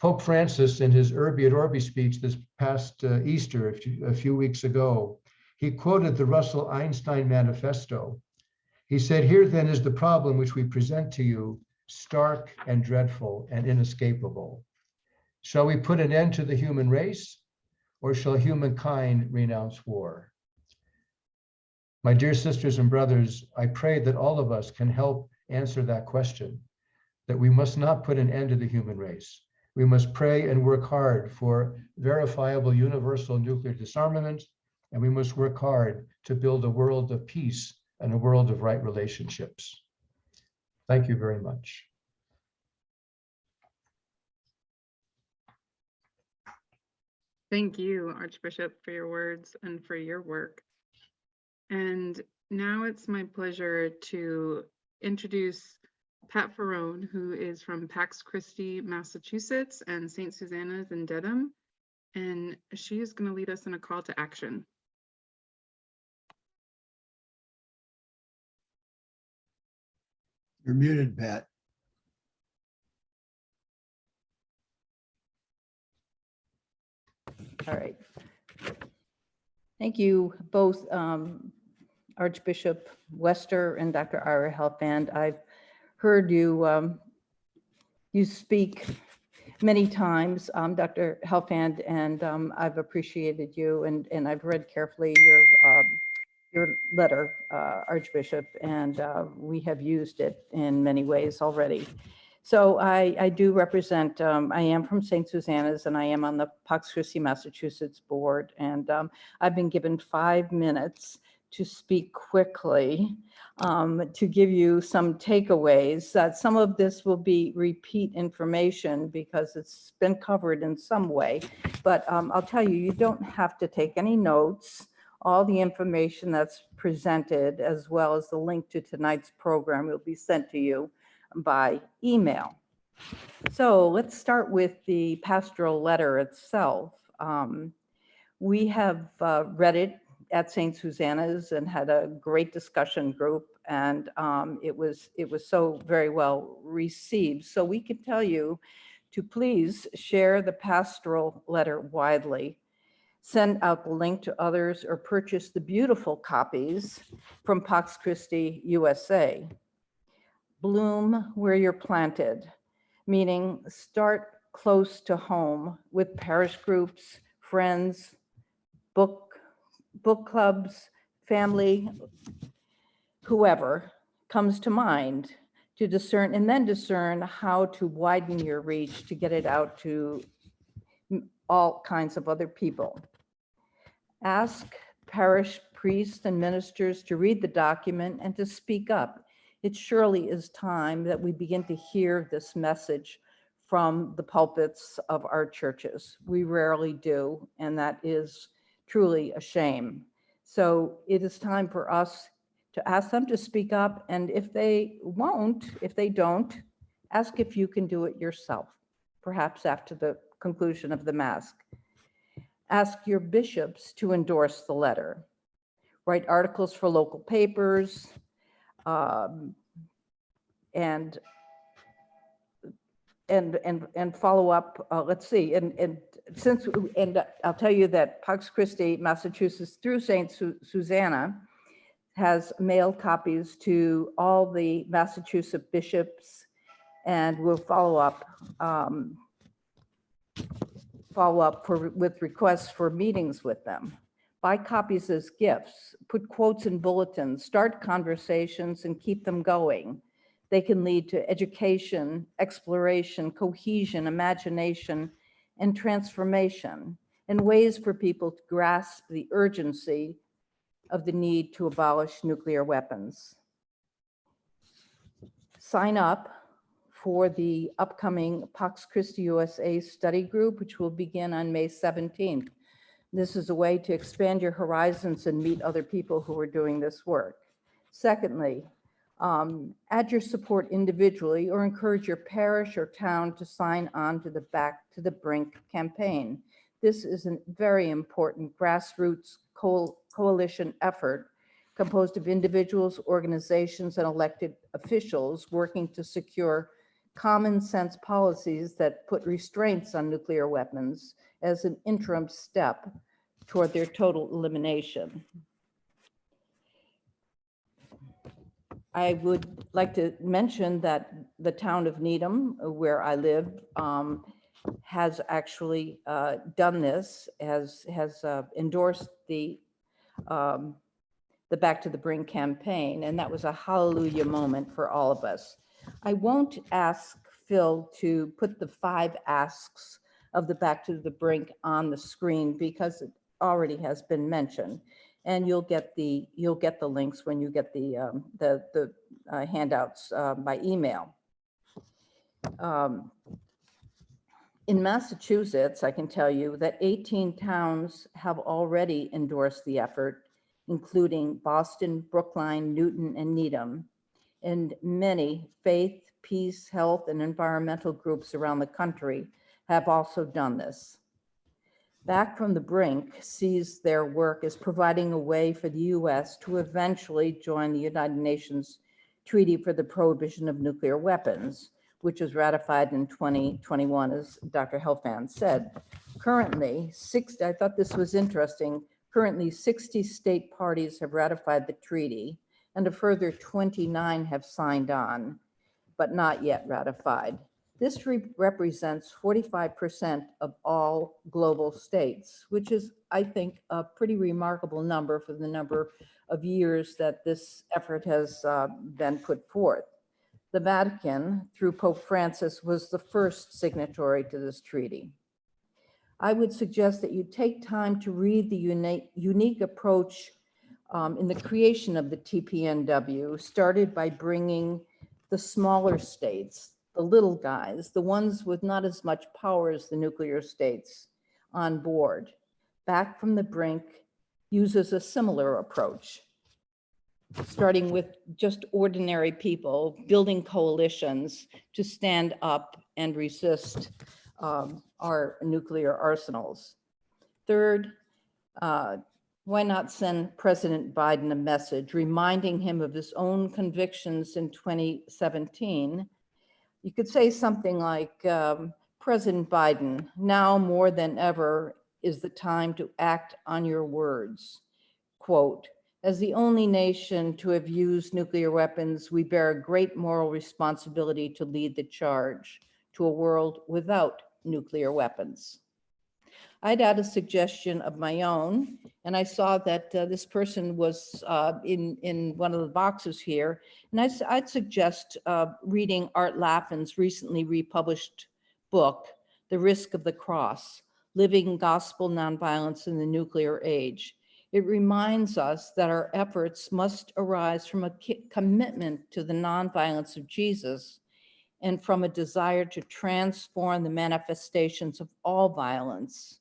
Pope Francis, in his Urbi et Orbi speech this past Easter, a few weeks ago, he quoted the Russell Einstein Manifesto. He said, here then is the problem which we present to you, stark and dreadful and inescapable. Shall we put an end to the human race, or shall humankind renounce war? My dear sisters and brothers, I pray that all of us can help answer that question, that we must not put an end to the human race. We must pray and work hard for verifiable universal nuclear disarmament, and we must work hard to build a world of peace and a world of right relationships. Thank you very much. Thank you, Archbishop, for your words and for your work. And Now it's my pleasure to introduce Pat Ferrone, who is from Pax Christi, Massachusetts, and St. Susanna's in Dedham. And she is going to lead us in a call to action. You're muted, Pat. All right. Thank you both, Archbishop Wester and Dr. Ira Helfand. I've heard you you speak many times, Dr. Helfand, and I've appreciated you, and I've read carefully your letter, Archbishop, and we have used it in many ways already. So I do represent, I am from St. Susanna's, and I am on the Pax Christi, Massachusetts board, and I've been given 5 minutes to speak quickly to give you some takeaways. That some of this will be repeat information because it's been covered in some way, but I'll tell you, you don't have to take any notes. All the information that's presented, as well as the link to tonight's program, will be sent to you by email. So let's start with the pastoral letter itself. We have read it at St. Susanna's and had a great discussion group, and it was so very well received. So we can tell you to please share the pastoral letter widely, send out the link to others, or purchase the beautiful copies from Pax Christi USA. Bloom where you're planted, meaning start close to home with parish groups, friends, book clubs, family, whoever comes to mind, to discern, and then discern how to widen your reach to get it out to all kinds of other people. Ask parish priests and ministers to read the document and to speak up. It surely is time that we begin to hear this message from the pulpits of our churches. We rarely do, and that is truly a shame. So it is time for us to ask them to speak up, and if they don't, ask if you can do it yourself, perhaps after the conclusion of the Mass. Ask your bishops to endorse the letter. Write articles for local papers, and follow up. Let's see, and I'll tell you that Pax Christi, Massachusetts, through St. Susanna, has mailed copies to all the Massachusetts bishops, and will follow up with requests for meetings with them. Buy copies as gifts, put quotes in bulletins, start conversations, and keep them going. They can lead to education, exploration, cohesion, imagination, and transformation, and ways for people to grasp the urgency of the need to abolish nuclear weapons. Sign up for the upcoming Pax Christi USA study group, which will begin on May 17th. This is a way to expand your horizons and meet other people who are doing this work. Secondly, add your support individually or encourage your parish or town to sign on to the Back to the Brink campaign. This is a very important grassroots coalition effort composed of individuals, organizations, and elected officials working to secure common sense policies that put restraints on nuclear weapons as an interim step toward their total elimination. I would like to mention that the town of Needham, where I live, has actually done this, has endorsed the Back to the Brink campaign, and that was a hallelujah moment for all of us. I won't ask Phil to put the 5 asks of the Back to the Brink on the screen because it already has been mentioned, and you'll get the links when you get the handouts by email. In Massachusetts, I can tell you that 18 towns have already endorsed the effort, including Boston, Brookline, Newton, and Needham, and many faith, peace, health, and environmental groups around the country have also done this. Back from the Brink sees their work as providing a way for the U.S. to eventually join the United Nations Treaty for the Prohibition of Nuclear Weapons, which was ratified in 2021, as Dr. Helfand said. Currently, I thought this was interesting, currently 60 state parties have ratified the treaty, and a further 29 have signed on, but not yet ratified. This represents 45% of all global states, which is, I think, a pretty remarkable number for the number of years that this effort has been put forth. The Vatican, through Pope Francis, was the first signatory to this treaty. I would suggest that you take time to read the unique approach in the creation of the TPNW, started by bringing the smaller states, the little guys, the ones with not as much power as the nuclear states, on board. Back from the Brink uses a similar approach, starting with just ordinary people, building coalitions to stand up and resist our nuclear arsenals. Third, why not send President Biden a message reminding him of his own convictions in 2017? You could say something like, President Biden, now more than ever is the time to act on your words. Quote, as the only nation to have used nuclear weapons, we bear a great moral responsibility to lead the charge to a world without nuclear weapons. I'd add a suggestion of my own, and I saw that this person was in one of the boxes here, and I'd suggest reading Art Laffin's recently republished book, The Risk of the Cross, Living Gospel Nonviolence in the Nuclear Age. It reminds us that our efforts must arise from a commitment to the nonviolence of Jesus and from a desire to transform the manifestations of all violence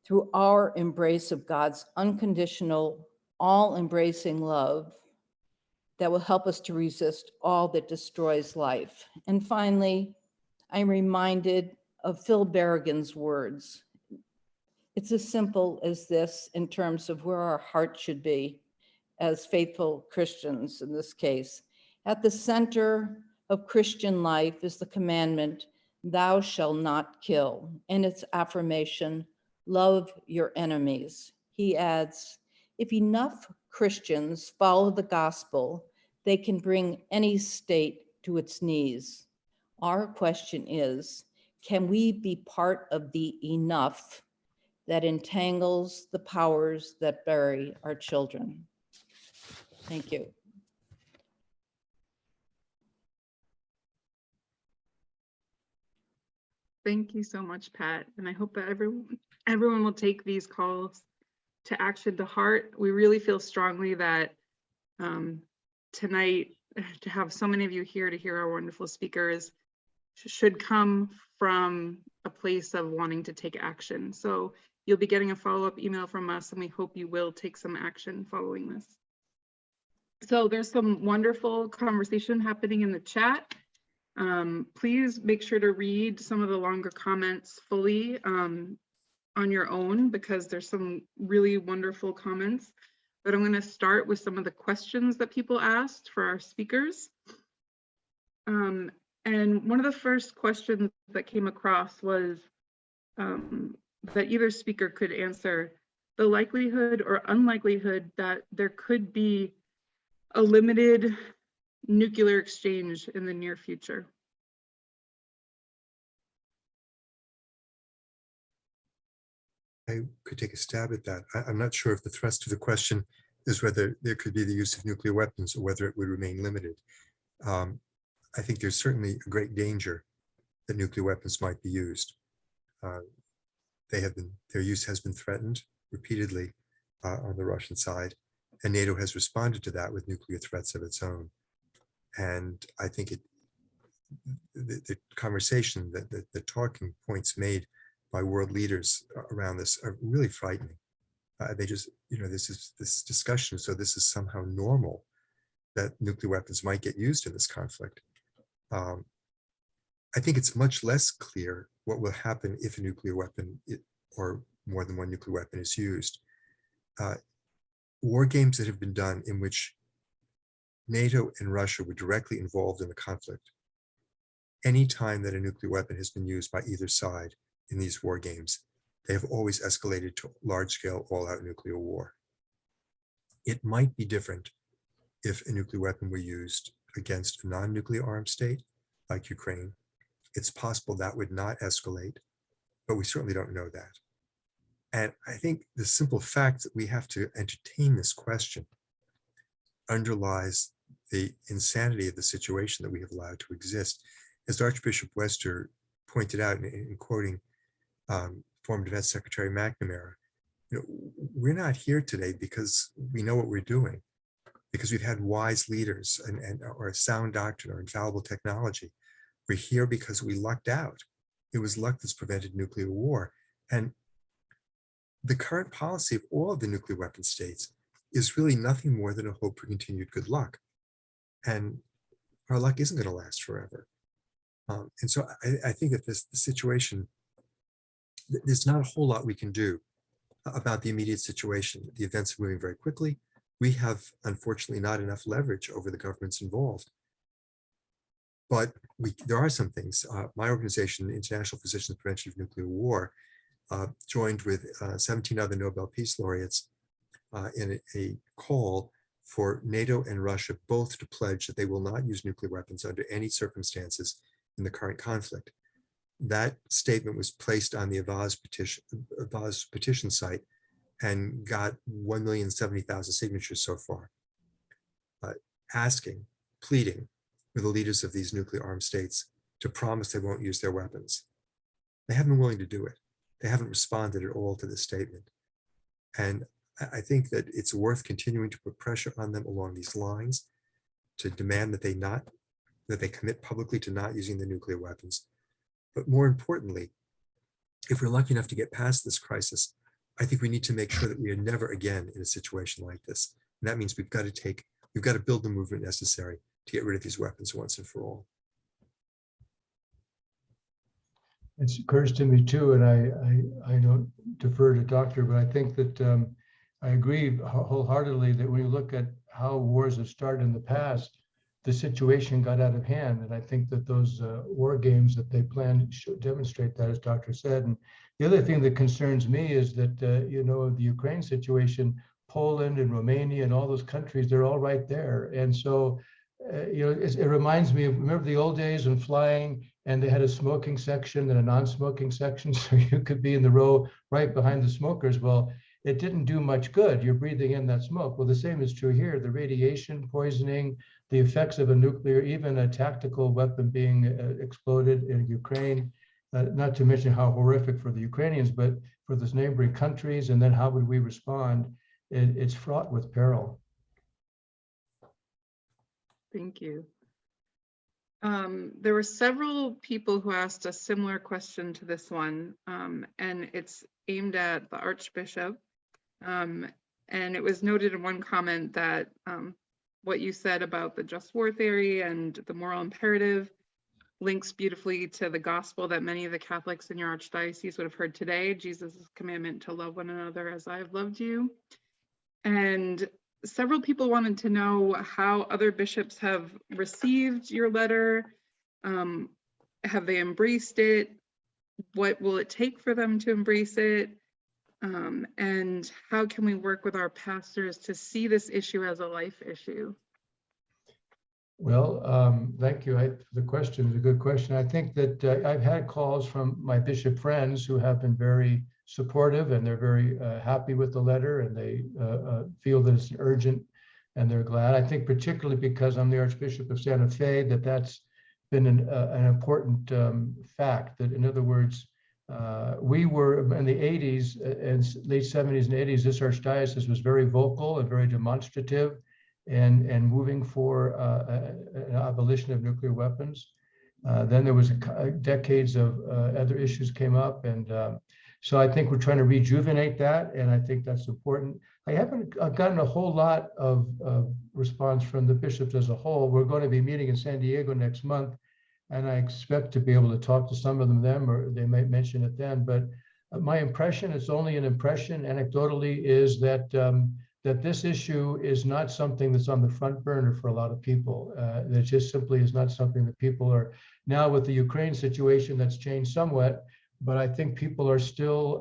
through our embrace of God's unconditional, all-embracing love that will help us to resist all that destroys life. And finally, I'm reminded of Phil Berrigan's words. It's as simple as this in terms of where our heart should be as faithful Christians in this case. At the center of Christian life is the commandment, thou shalt not kill, and its affirmation, love your enemies. He adds, if enough Christians follow the gospel, they can bring any state to its knees. Our question is, can we be part of the enough that entangles the powers that bury our children? Thank you. Thank you so much, Pat. And I hope that everyone will take these calls to action to heart. We really feel strongly that tonight, to have so many of you here to hear our wonderful speakers should come from a place of wanting to take action. So you'll be getting a follow-up email from us, and we hope you will take some action following this. So there's some wonderful conversation happening in the chat. Please make sure to read some of the longer comments fully on your own, because there's some really wonderful comments. But I'm going to start with some of the questions that people asked for our speakers. And one of the first questions that came across was that either speaker could answer the likelihood or unlikelihood that there could be a limited nuclear exchange in the near future. I could take a stab at that. I'm not sure if the thrust of the question is whether there could be the use of nuclear weapons or whether it would remain limited. I think there's certainly a great danger that nuclear weapons might be used. Their use has been threatened repeatedly on the Russian side, and NATO has responded to that with nuclear threats of its own. And I think the conversation, the talking points made by world leaders around this are really frightening. They just, this discussion. So this is somehow normal that nuclear weapons might get used in this conflict. I think it's much less clear what will happen if a nuclear weapon or more than one nuclear weapon is used. War games that have been done in which NATO and Russia were directly involved in the conflict, any time that a nuclear weapon has been used by either side in these war games, they have always escalated to large-scale all-out nuclear war. It might be different if a nuclear weapon were used against a non-nuclear armed state like Ukraine. It's possible that would not escalate, but we certainly don't know that. And I think the simple fact that we have to entertain this question underlies the insanity of the situation that we have allowed to exist. As Archbishop Wester pointed out in quoting former Defense Secretary McNamara, we're not here today because we know what we're doing, because we've had wise leaders or a sound doctrine or infallible technology. We're here because we lucked out. It was luck that's prevented nuclear war. And the current policy of all of the nuclear weapon states is really nothing more than a hope for continued good luck. And our luck isn't going to last forever. And so I think that the situation, there's not a whole lot we can do about the immediate situation. The events are moving very quickly. We have, unfortunately, not enough leverage over the governments involved. But there are some things. My organization, International Physicians Prevention of Nuclear War, joined with 17 other Nobel Peace Laureates in a call for NATO and Russia both to pledge that they will not use nuclear weapons under any circumstances in the current conflict. That statement was placed on the Avaz petition site and got 1,070,000 signatures so far, pleading with the leaders of these nuclear armed states to promise they won't use their weapons. They haven't been willing to do it. They haven't responded at all to this statement. And I think that it's worth continuing to put pressure on them along these lines to demand that they commit publicly to not using the nuclear weapons. But more importantly, if we're lucky enough to get past this crisis, I think we need to make sure that we are never again in a situation like this. And that means we've got to build the movement necessary to get rid of these weapons once and for all. It occurs to me too, and I don't defer to doctor, but I think that I agree wholeheartedly that when you look at how wars have started in the past, the situation got out of hand. And I think that those war games that they planned should demonstrate that, as doctor said. And the other thing that concerns me is that, the Ukraine situation, Poland and Romania and all those countries, they're all right there. And so, it reminds me of, remember the old days when flying and they had a smoking section and a non-smoking section, so you could be in the row right behind the smokers. Well, it didn't do much good. You're breathing in that smoke. Well, the same is true here. The radiation poisoning, the effects of a nuclear, even a tactical weapon being exploded in Ukraine, not to mention how horrific for the Ukrainians, but for those neighboring countries, and then how would we respond? It's fraught with peril. Thank you. There were several people who asked a similar question to this one, and it's aimed at the Archbishop. And it was noted in one comment that what you said about the just war theory and the moral imperative links beautifully to the gospel that many of the Catholics in your archdiocese would have heard today, Jesus' commandment to love one another as I have loved you. And several people wanted to know how other bishops have received your letter. Have they embraced it? What will it take for them to embrace it? And how can we work with our pastors to see this issue as a life issue? Well, thank you. The question is a good question. I think that I've had calls from my bishop friends who have been very supportive, and they're very happy with the letter, and they feel that it's urgent, and they're glad. I think particularly because I'm the Archbishop of Santa Fe, that's been an important fact. That, in other words, we were in the 80s and late 70s and 80s, this archdiocese was very vocal and very demonstrative and moving for an abolition of nuclear weapons. Then there was decades of other issues came up, and So I think we're trying to rejuvenate that, and I think that's important. I haven't gotten a whole lot of response from the bishops as a whole. We're going to be meeting in San Diego next month, and I expect to be able to talk to some of them, or they might mention it then. But my impression, it's only an impression anecdotally, is that that this issue is not something that's on the front burner for a lot of people. That just simply is not something that people are, now with the Ukraine situation that's changed somewhat, but I think people are still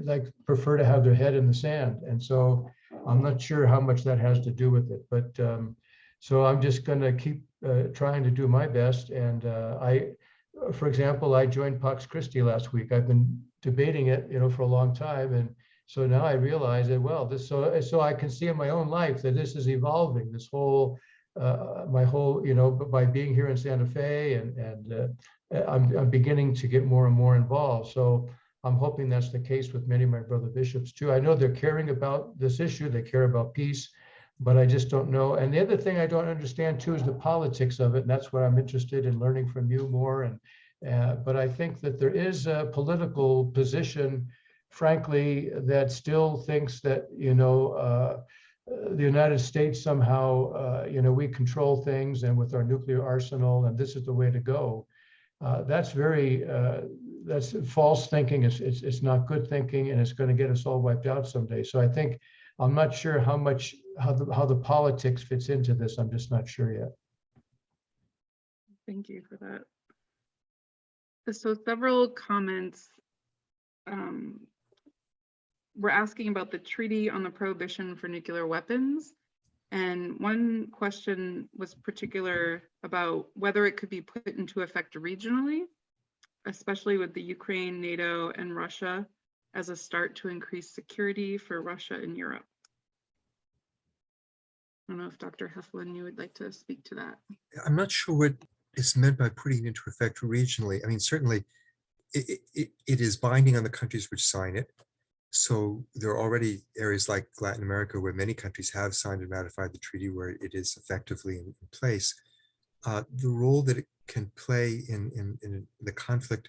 like prefer to have their head in the sand. And so I'm not sure how much that has to do with it, but so I'm just gonna keep trying to do my best. And for example, I joined Pax Christi last week. I've been debating it, for a long time. And so now I realize that, well, so I can see in my own life that this is evolving, this whole, my whole, by being here in Santa Fe, and I'm beginning to get more and more involved. So I'm hoping that's the case with many of my brother bishops too. I know they're caring about this issue, they care about peace, but I just don't know. And the other thing I don't understand too is the politics of it. And that's what I'm interested in learning from you more. And but I think that there is a political position, frankly, that still thinks that, the United States somehow, we control things, and with our nuclear arsenal, and this is the way to go. That's that's false thinking. It's not good thinking, and it's going to get us all wiped out someday. So I think I'm not sure how the politics fits into this. I'm just not sure yet. Thank you for that. So several comments were asking about the treaty on the prohibition for nuclear weapons. And one question was particular about whether it could be put into effect regionally, especially with the Ukraine, NATO, and Russia as a start to increase security for Russia and Europe. I don't know if Dr. Helfland, you would like to speak to that. I'm not sure what is meant by putting it into effect regionally. I mean, certainly it is binding on the countries which sign it. So there are already areas like Latin America where many countries have signed and ratified the treaty, where it is effectively in place. The role that it can play in the conflict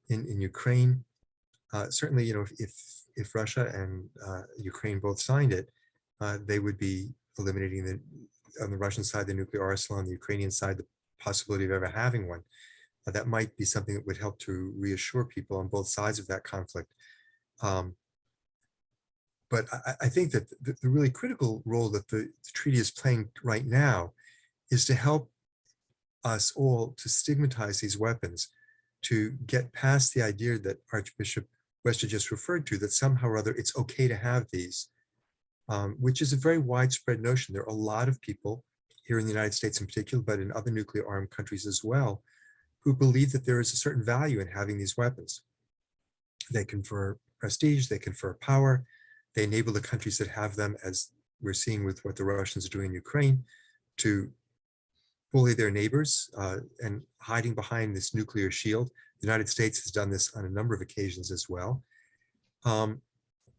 in Ukraine, certainly, if Russia and Ukraine both signed it, they would be eliminating on the Russian side the nuclear arsenal, on the Ukrainian side the possibility of ever having one. That might be something that would help to reassure people on both sides of that conflict. But I think that the really critical role that the treaty is playing right now is to help us all to stigmatize these weapons, to get past the idea that Archbishop Wesley just referred to, that somehow or other it's okay to have these, which is a very widespread notion. There are a lot of people here in the United States in particular, but in other nuclear armed countries as well, who believe that there is a certain value in having these weapons. They confer prestige, they confer power, they enable the countries that have them, as we're seeing with what the Russians are doing in Ukraine, to bully their neighbors and hiding behind this nuclear shield. The United States has done this on a number of occasions as well. The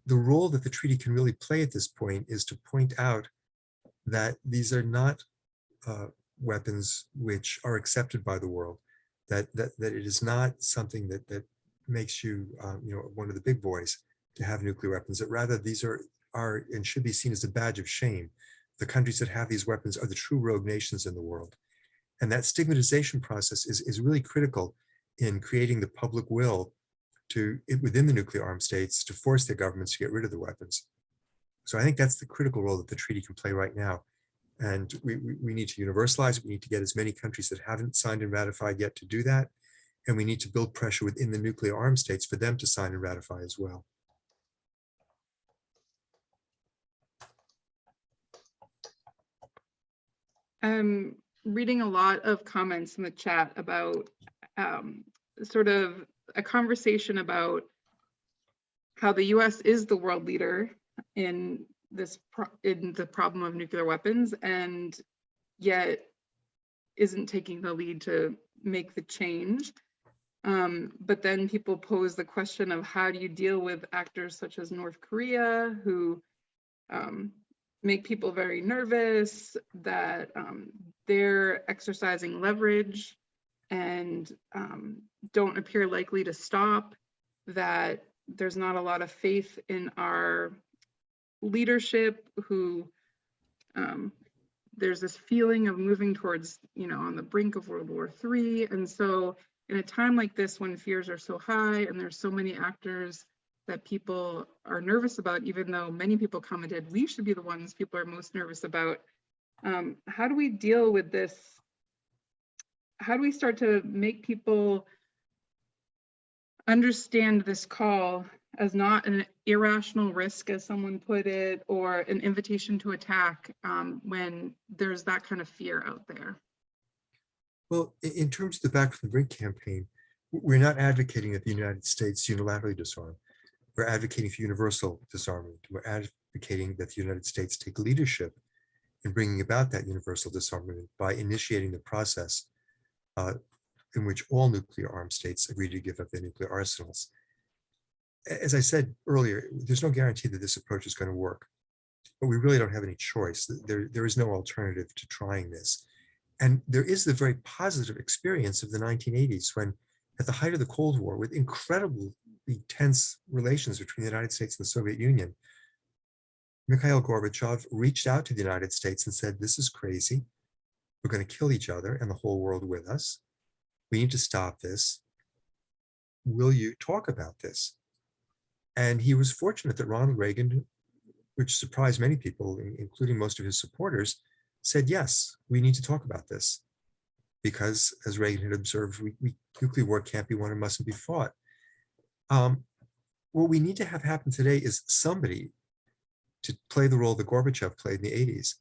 role that the treaty can really play at this point is to point out that these are not weapons which are accepted by the world, that it is not something that makes you, one of the big boys to have nuclear weapons, that rather these are and should be seen as a badge of shame. The countries that have these weapons are the true rogue nations in the world. And that stigmatization process is really critical in creating the public will within the nuclear armed states to force their governments to get rid of the weapons. So I think that's the critical role that the treaty can play right now. And we need to universalize it. We need to get as many countries that haven't signed and ratified yet to do that. And we need to build pressure within the nuclear armed states for them to sign and ratify as well. I'm reading a lot of comments in the chat about sort of a conversation about how the US is the world leader in the problem of nuclear weapons, and yet isn't taking the lead to make the change. But then people pose the question of how do you deal with actors such as North Korea, who make people very nervous, that they're exercising leverage and don't appear likely to stop, that there's not a lot of faith in our leadership who there's this feeling of moving towards, on the brink of World War III. And so in a time like this, when fears are so high and there's so many actors that people are nervous about, even though many people commented, we should be the ones people are most nervous about. How do we deal with this? How do we start to make people understand this call as not an irrational risk, as someone put it, or an invitation to attack when there's that kind of fear out there? Well, in terms of the Back from the Brink campaign, we're not advocating that the United States unilaterally disarm. We're advocating for universal disarmament. We're advocating that the United States take leadership in bringing about that universal disarmament by initiating the process in which all nuclear armed states agree to give up their nuclear arsenals. As I said earlier, there's no guarantee that this approach is going to work, but we really don't have any choice. There is no alternative to trying this. And there is the very positive experience of the 1980s when, at the height of the Cold War, with incredibly tense relations between the United States and the Soviet Union, Mikhail Gorbachev reached out to the United States and said, this is crazy. We're going to kill each other and the whole world with us. We need to stop this. Will you talk about this? And he was fortunate that Ronald Reagan, which surprised many people, including most of his supporters, said, yes, we need to talk about this. Because, as Reagan had observed, nuclear war can't be won and mustn't be fought. What we need to have happen today is somebody to play the role that Gorbachev played in the 80s,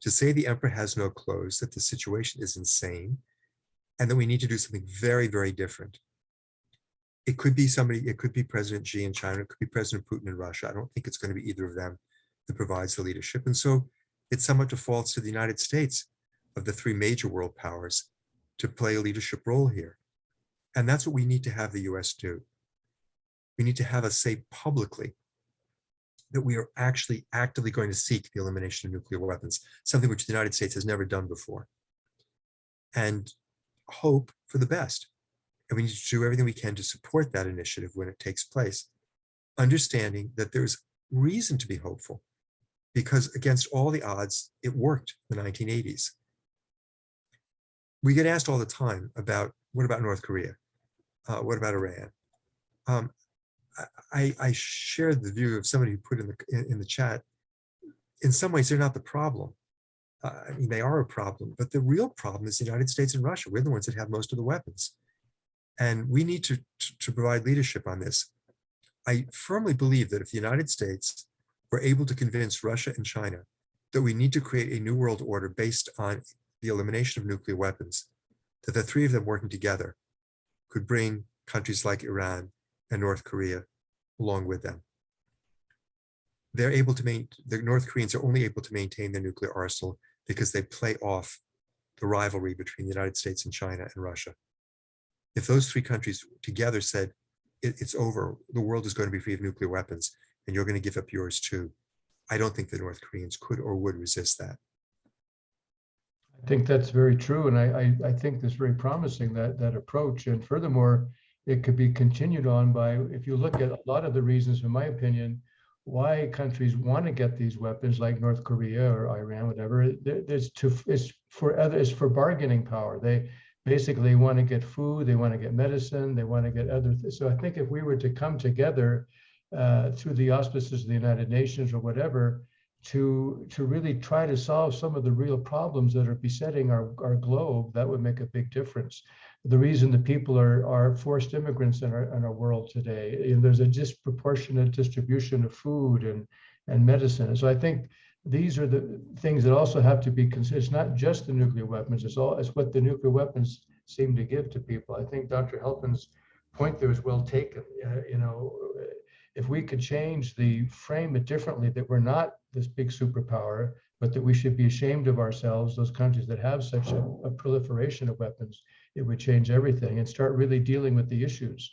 to say the emperor has no clothes, that the situation is insane, and that we need to do something very, very different. It could be somebody, it could be President Xi in China, it could be President Putin in Russia. I don't think it's going to be either of them that provides the leadership. And so it somewhat defaults to the United States, of the three major world powers, to play a leadership role here. And that's what we need to have the US do. We need to have us say publicly that we are actually actively going to seek the elimination of nuclear weapons, something which the United States has never done before, and hope for the best. And we need to do everything we can to support that initiative when it takes place, understanding that there's reason to be hopeful, because against all the odds, it worked in the 1980s. We get asked all the time about, what about North Korea? What about Iran? I shared the view of somebody who put in the chat, in some ways, they're not the problem. I mean, they are a problem, but the real problem is the United States and Russia. We're the ones that have most of the weapons. And we need to provide leadership on this. I firmly believe that if the United States were able to convince Russia and China that we need to create a new world order based on the elimination of nuclear weapons, that the three of them working together could bring countries like Iran and North Korea along with them. They're able to the North Koreans are only able to maintain their nuclear arsenal because they play off the rivalry between the United States and China and Russia. If those three countries together said, it's over, the world is going to be free of nuclear weapons, and you're going to give up yours too, I don't think the North Koreans could or would resist that. I think that's very true. And I think that's very promising, that approach. And furthermore, it could be continued on by, if you look at a lot of the reasons, in my opinion, why countries want to get these weapons, like North Korea or Iran, whatever, it's for bargaining power. They basically want to get food, they want to get medicine, they want to get other things. So I think if we were to come together through the auspices of the United Nations or whatever, to really try to solve some of the real problems that are besetting our globe, that would make a big difference. The reason that people are forced immigrants in our world today, there's a disproportionate distribution of food and medicine. And so I think these are the things that also have to be considered. It's not just the nuclear weapons, it's what the nuclear weapons seem to give to people. I think Dr. Helfand's point there is well taken. If we could frame it differently, that we're not this big superpower, but that we should be ashamed of ourselves, those countries that have such a proliferation of weapons, it would change everything and start really dealing with the issues.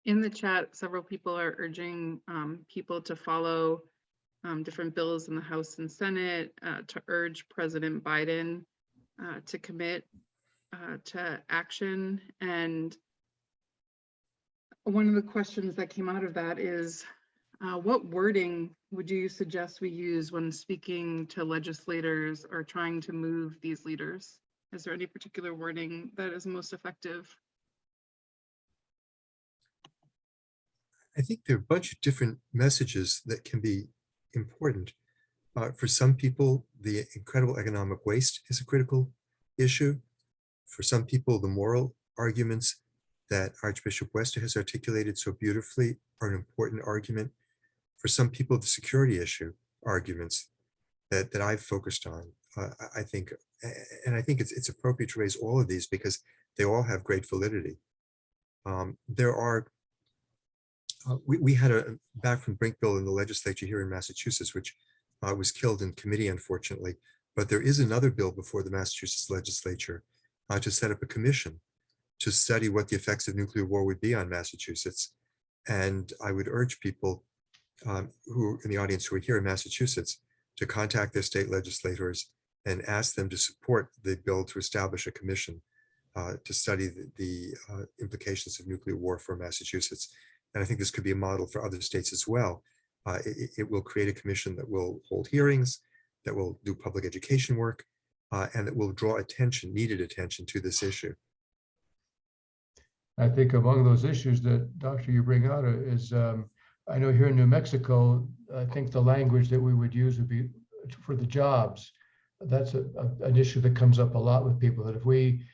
In the chat, several people are urging people to follow different bills in the House and Senate to urge President Biden to commit to action. And one of the questions that came out of that is, what wording would you suggest we use when speaking to legislators or trying to move these leaders? Is there any particular wording that is most effective? I think there are a bunch of different messages that can be important. For some people, the incredible economic waste is a critical issue. For some people, the moral arguments that Archbishop Wester has articulated so beautifully are an important argument. For some people, the security issue arguments that I've focused on, I think, and I think it's appropriate to raise all of these because they all have great validity. There are, we had a back from Brink bill in the legislature here in Massachusetts, which was killed in committee, unfortunately. But there is another bill before the Massachusetts legislature to set up a commission to study what the effects of nuclear war would be on Massachusetts. And I would urge people who in the audience who are here in Massachusetts to contact their state legislators and ask them to support the bill to establish a commission to study the implications of nuclear war for Massachusetts. And I think this could be a model for other states as well. It will create a commission that will hold hearings, that will do public education work, and that will draw attention, needed attention to this issue. I think among those issues that, Doctor, you bring out is, I know here in New Mexico, I think the language that we would use would be for the jobs. That's an issue that comes up a lot with people, that if we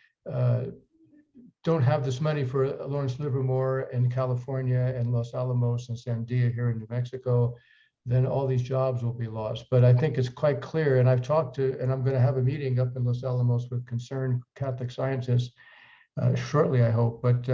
don't have this money for Lawrence Livermore in California and Los Alamos and Sandia here in New Mexico, then all these jobs will be lost. But I think it's quite clear, and I've talked to, and I'm going to have a meeting up in Los Alamos with concerned Catholic scientists shortly, I hope. But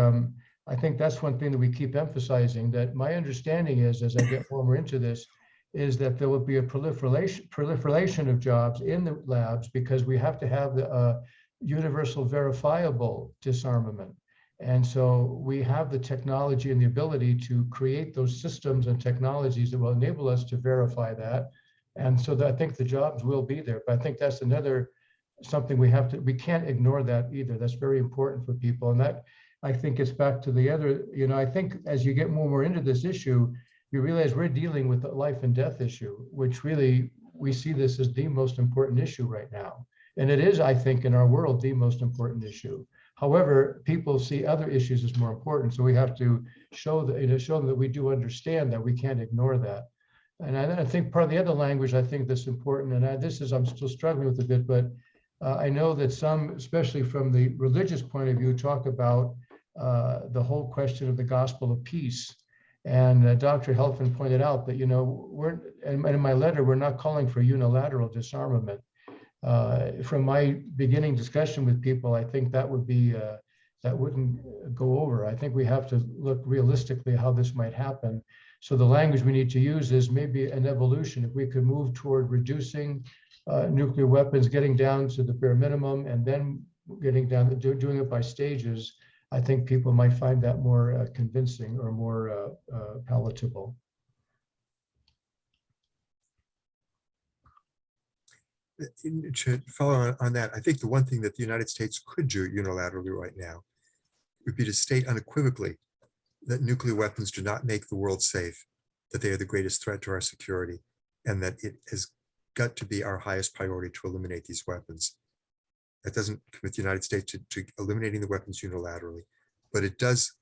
I think that's one thing that we keep emphasizing, that my understanding is, as I get more into this, is that there will be a proliferation of jobs in the labs because we have to have the universal verifiable disarmament. And so we have the technology and the ability to create those systems and technologies that will enable us to verify that. And so that I think the jobs will be there. But I think that's another something we can't ignore that either. That's very important for people. And that, I think, it's back to the other, I think as you get more and more into this issue, you realize we're dealing with the life and death issue, which really, we see this as the most important issue right now. And it is, I think, in our world, the most important issue. However, people see other issues as more important. So we have to show them that we do understand that we can't ignore that. And I think part of the other language, I think that's important, and I'm still struggling with a bit, but I know that some, especially from the religious point of view, talk about the whole question of the gospel of peace. And Dr. Helfand pointed out that, and in my letter, we're not calling for unilateral disarmament. From my beginning discussion with people, I think that would be, that wouldn't go over. I think we have to look realistically how this might happen. So the language we need to use is maybe an evolution. If we could move toward reducing nuclear weapons, getting down to the bare minimum, and then getting down to doing it by stages, I think people might find that more convincing or more palatable. To follow on that, I think the one thing that the United States could do unilaterally right now would be to state unequivocally that nuclear weapons do not make the world safe, that they are the greatest threat to our security, and that it has got to be our highest priority to eliminate these weapons. That doesn't commit the United States to eliminating the weapons unilaterally, but it does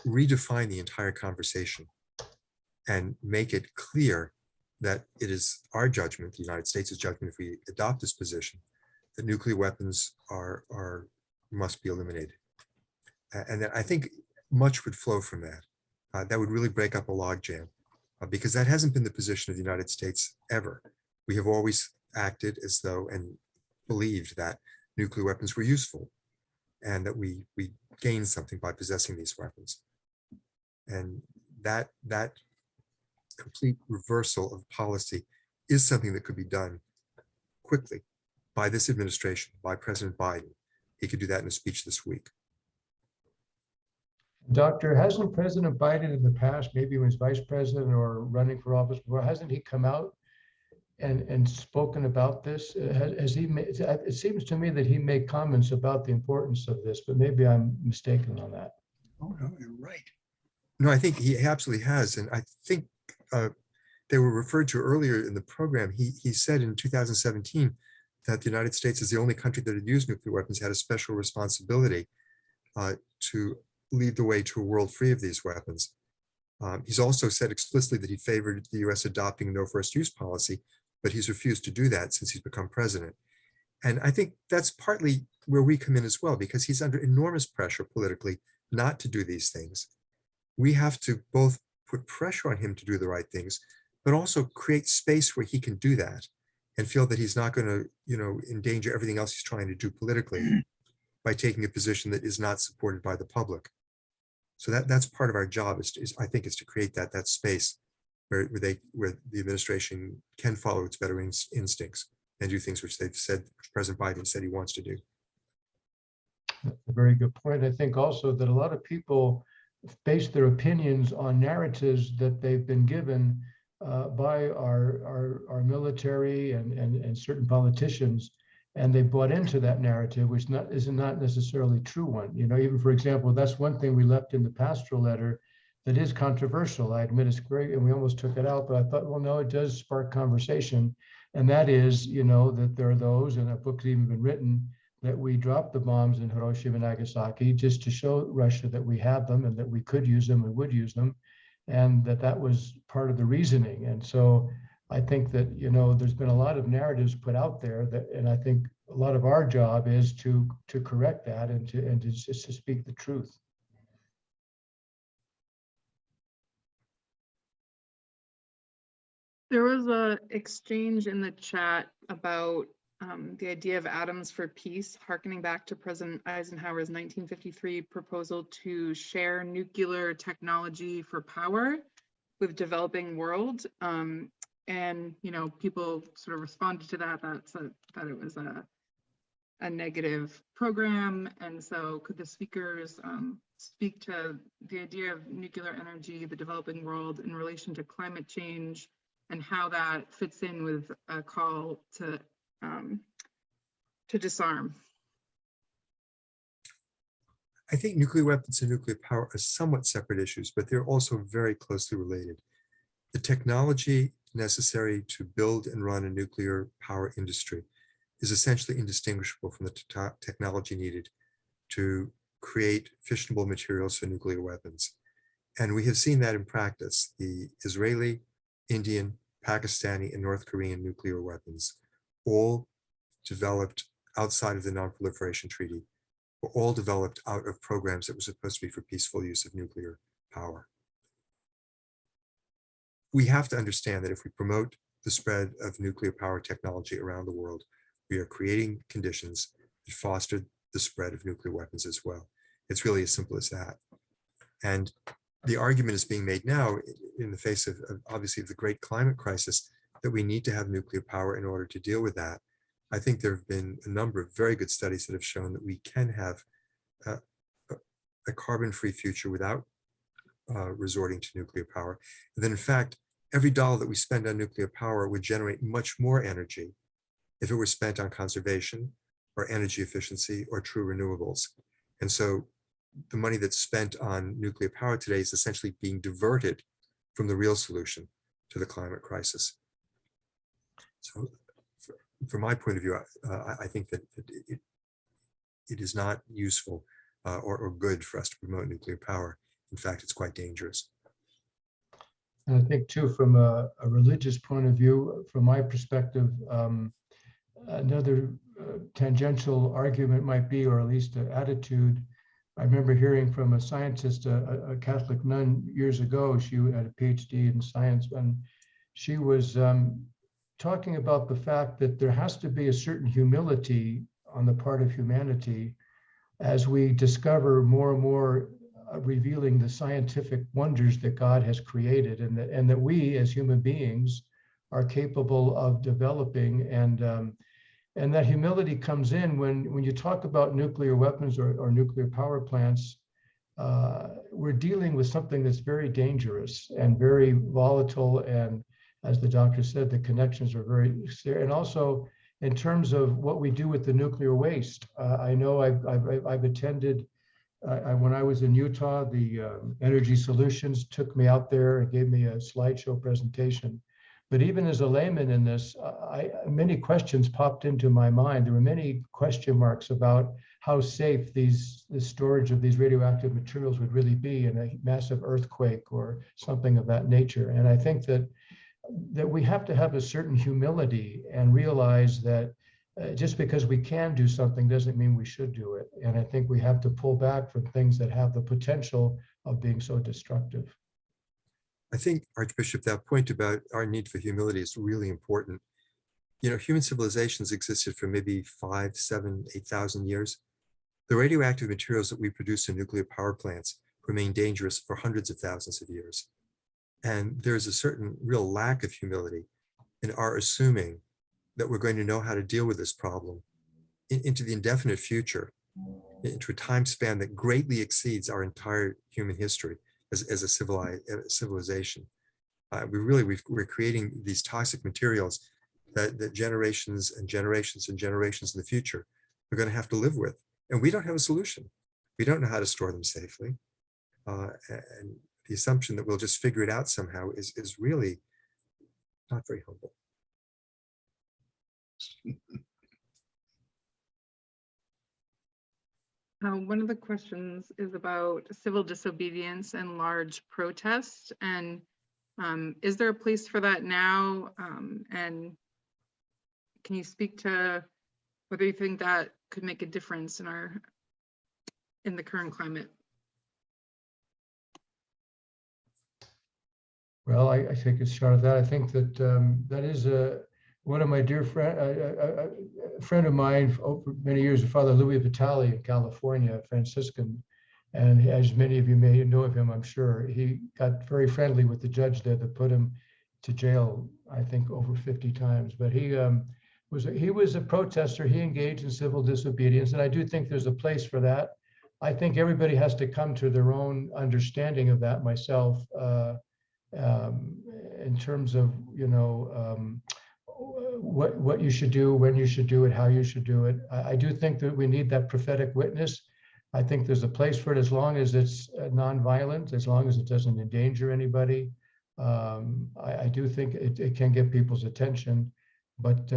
redefine the entire conversation and make it clear that it is our judgment, the United States' judgment, if we adopt this position, that nuclear weapons must be eliminated. And that I think much would flow from that. That would really break up a logjam, because that hasn't been the position of the United States ever. We have always acted as though and believed that nuclear weapons were useful and that we gained something by possessing these weapons. And that complete reversal of policy is something that could be done quickly by this administration, by President Biden. He could do that in a speech this week. Doctor, hasn't President Biden in the past, maybe when he was vice president or running for office before, hasn't he come out and spoken about this? Has he made, it seems to me that he made comments about the importance of this, but maybe I'm mistaken on that. Oh, no, you're right. No, I think he absolutely has. And I think they were referred to earlier in the program. He said in 2017 that the United States is the only country that had used nuclear weapons, had a special responsibility to lead the way to a world free of these weapons. He's also said explicitly that he favored the US adopting a no first use policy, but he's refused to do that since he's become president. And I think that's partly where we come in as well, because he's under enormous pressure politically not to do these things. We have to both put pressure on him to do the right things, but also create space where he can do that and feel that he's not going to, endanger everything else he's trying to do politically by taking a position that is not supported by the public. So that's part of our job I think is to create that space where the administration can follow its better instincts and do things which President Biden said he wants to do. That's a very good point. I think also that a lot of people base their opinions on narratives that they've been given by our military and certain politicians, and they bought into that narrative, which is not necessarily true one. Even for example, that's one thing we left in the pastoral letter that is controversial. I admit it's great, and we almost took it out, but I thought, well, no, it does spark conversation, and that is, that there are those, and a book's even been written, that we dropped the bombs in Hiroshima and Nagasaki just to show Russia that we have them and that we could use them and would use them, and that was part of the reasoning. And so I think that, there's been a lot of narratives put out there and I think a lot of our job is to correct that and to just to speak the truth. There was a exchange in the chat about the idea of atoms for peace, harkening back to President Eisenhower's 1953 proposal to share nuclear technology for power with developing world. And people sort of responded to that it was a negative program. And so could the speakers speak to the idea of nuclear energy, the developing world in relation to climate change, and how that fits in with a call to disarm? I think nuclear weapons and nuclear power are somewhat separate issues, but they're also very closely related. The technology necessary to build and run a nuclear power industry is essentially indistinguishable from the technology needed to create fissionable materials for nuclear weapons. And we have seen that in practice. The Israeli, Indian, Pakistani, and North Korean nuclear weapons, all developed outside of the Non-Proliferation Treaty, were all developed out of programs that were supposed to be for peaceful use of nuclear power. We have to understand that if we promote the spread of nuclear power technology around the world, we are creating conditions that foster the spread of nuclear weapons as well. It's really as simple as that. And the argument is being made now in the face of obviously the great climate crisis that we need to have nuclear power in order to deal with that. I think there have been a number of very good studies that have shown that we can have a carbon-free future without resorting to nuclear power. And then in fact, every dollar that we spend on nuclear power would generate much more energy if it were spent on conservation or energy efficiency or true renewables. And so the money that's spent on nuclear power today is essentially being diverted from the real solution to the climate crisis. So from my point of view, I think that it is not useful or good for us to promote nuclear power. In fact, it's quite dangerous. And I think too, from a religious point of view, from my perspective, another tangential argument might be, or at least an attitude, I remember hearing from a scientist, a Catholic nun years ago. She had a PhD in science, and she was talking about the fact that there has to be a certain humility on the part of humanity as we discover more and more revealing the scientific wonders that God has created, and that we as human beings are capable of developing. And that humility comes in when you talk about nuclear weapons or nuclear power plants. We're dealing with something that's very dangerous and very volatile, and as the doctor said, the connections are very clear. And also in terms of what we do with the nuclear waste, I know I've attended, when I was in Utah, the Energy Solutions took me out there and gave me a slideshow presentation. But even as a layman in this, many questions popped into my mind. There were many question marks about how safe the storage of these radioactive materials would really be in a massive earthquake or something of that nature. And I think that we have to have a certain humility and realize that just because we can do something doesn't mean we should do it. And I think we have to pull back from things that have the potential of being so destructive. I think, Archbishop, that point about our need for humility is really important. You know, human civilizations existed for maybe 5, 7, 8,000 years. The radioactive materials that we produce in nuclear power plants remain dangerous for hundreds of thousands of years. And there's a certain real lack of humility in our assuming that we're going to know how to deal with this problem into the indefinite future, into a time span that greatly exceeds our entire human history as a civilization. We're creating these toxic materials that generations and generations and generations in the future are going to have to live with. And we don't have a solution. We don't know how to store them safely. And the assumption that we'll just figure it out somehow is really not very humble. One of the questions is about civil disobedience and large protests. And is there a place for that now? And can you speak to whether you think that could make a difference in the current climate? Well, I take a shot at that. I think that that is one of my dear a friend of mine over many years, Father Louis Vitale in California, Franciscan. And as many of you may know of him, I'm sure, he got very friendly with the judge there that put him to jail, I think over 50 times. But he was a protester. He engaged in civil disobedience. And I do think there's a place for that. I think everybody has to come to their own understanding of that, myself, in terms of, you know, what you should do, when you should do it, how you should do it. I do think that we need that prophetic witness. I think there's a place for it as long as it's nonviolent, as long as it doesn't endanger anybody. I do think it can get people's attention, but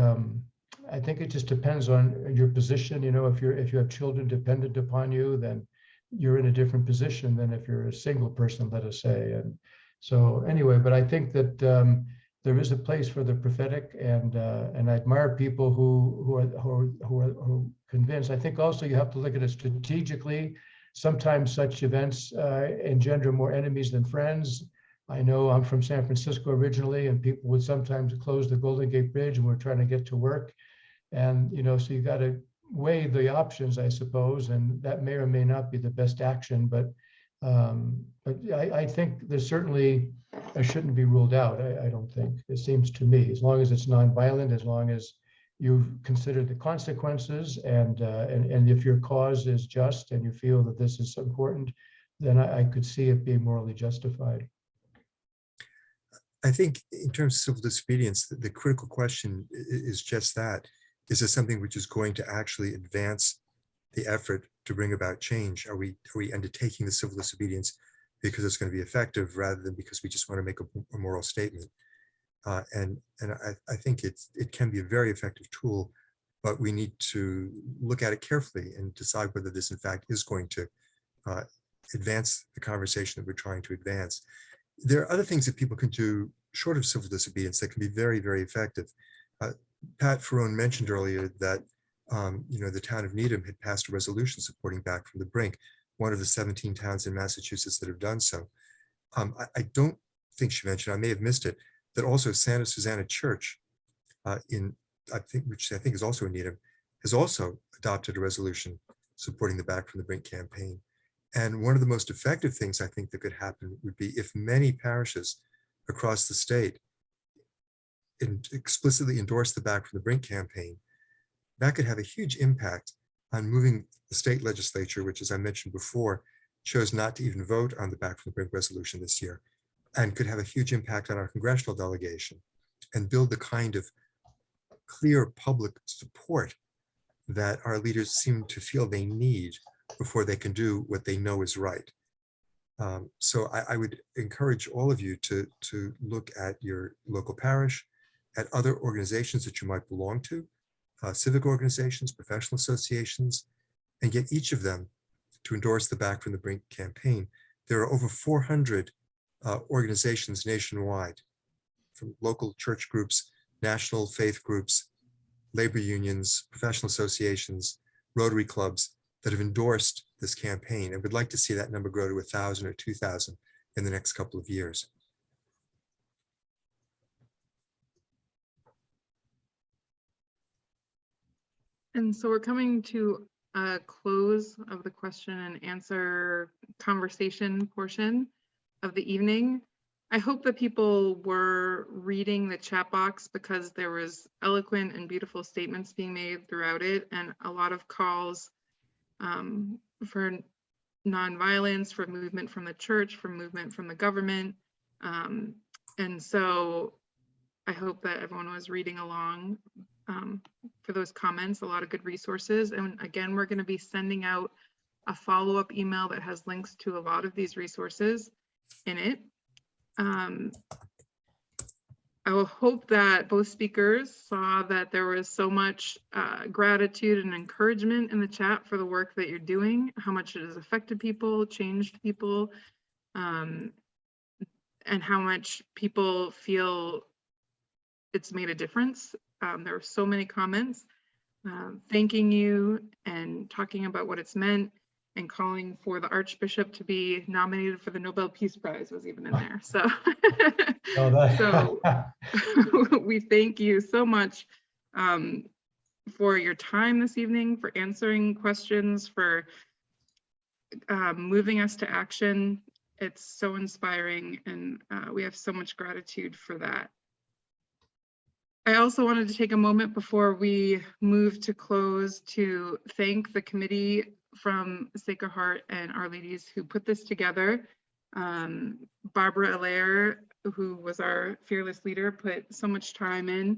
I think it just depends on your position. You know, if you have children dependent upon you, then you're in a different position than if you're a single person, let us say. And so anyway, but I think that there is a place for the prophetic, and I admire people who are convinced. I think also you have to look at it strategically. Sometimes such events engender more enemies than friends. I know I'm from San Francisco originally, and people would sometimes close the Golden Gate Bridge, and we're trying to get to work. And you know, so you got to weigh the options, I suppose, and that may or may not be the best action. But I think there's certainly, it shouldn't be ruled out. I don't think. It seems to me, as long as it's nonviolent, as long as you've considered the consequences, and if your cause is just and you feel that this is important, then I could see it being morally justified. I think in terms of civil disobedience, the critical question is just that. Is this something which is going to actually advance the effort to bring about change? Are we undertaking the civil disobedience because it's going to be effective rather than because we just want to make a moral statement? And I think it can be a very effective tool, but we need to look at it carefully and decide whether this in fact is going to advance the conversation that we're trying to advance. There are other things that people can do short of civil disobedience that can be very, very effective. Pat Ferrone mentioned earlier that you know, the town of Needham had passed a resolution supporting Back from the Brink, one of the 17 towns in Massachusetts that have done so. I don't think she mentioned, I may have missed it, that also Santa Susanna Church, which I think is also in Needham, has also adopted a resolution supporting the Back from the Brink campaign. And one of the most effective things I think that could happen would be if many parishes across the state explicitly endorse the Back from the Brink campaign. That could have a huge impact on moving the state legislature, which, as I mentioned before, chose not to even vote on the Back from the Brink resolution this year, and could have a huge impact on our congressional delegation. and build the kind of clear public support that our leaders seem to feel they need before they can do what they know is right. So I would encourage all of you to look at your local parish, at other organizations that you might belong to, civic organizations, professional associations, and get each of them to endorse the Back from the Brink campaign. There are over 400 organizations nationwide, from local church groups, national faith groups, labor unions, professional associations, Rotary clubs that have endorsed this campaign, and would like to see that number grow to 1,000 or 2,000 in the next couple of years. And so we're coming to a close of the question and answer conversation portion of the evening. I hope that people were reading the chat box, because there was eloquent and beautiful statements being made throughout it, and a lot of calls for nonviolence, for movement from the church, for movement from the government. And so I hope that everyone was reading along for those comments, a lot of good resources. And again, we're going to be sending out a follow-up email that has links to a lot of these resources in it. I will hope that both speakers saw that there was so much gratitude and encouragement in the chat for the work that you're doing, how much it has affected people, changed people, and how much people feel it's made a difference. There were so many comments thanking you and talking about what it's meant, and calling for the Archbishop to be nominated for the Nobel Peace Prize was even in there. So, so we thank you so much for your time this evening, for answering questions, for moving us to action. It's so inspiring, and we have so much gratitude for that. I also wanted to take a moment before we move to close to thank the committee from Sacred Heart and Our Ladies who put this together. Barbara Allaire, who was our fearless leader, put so much time in,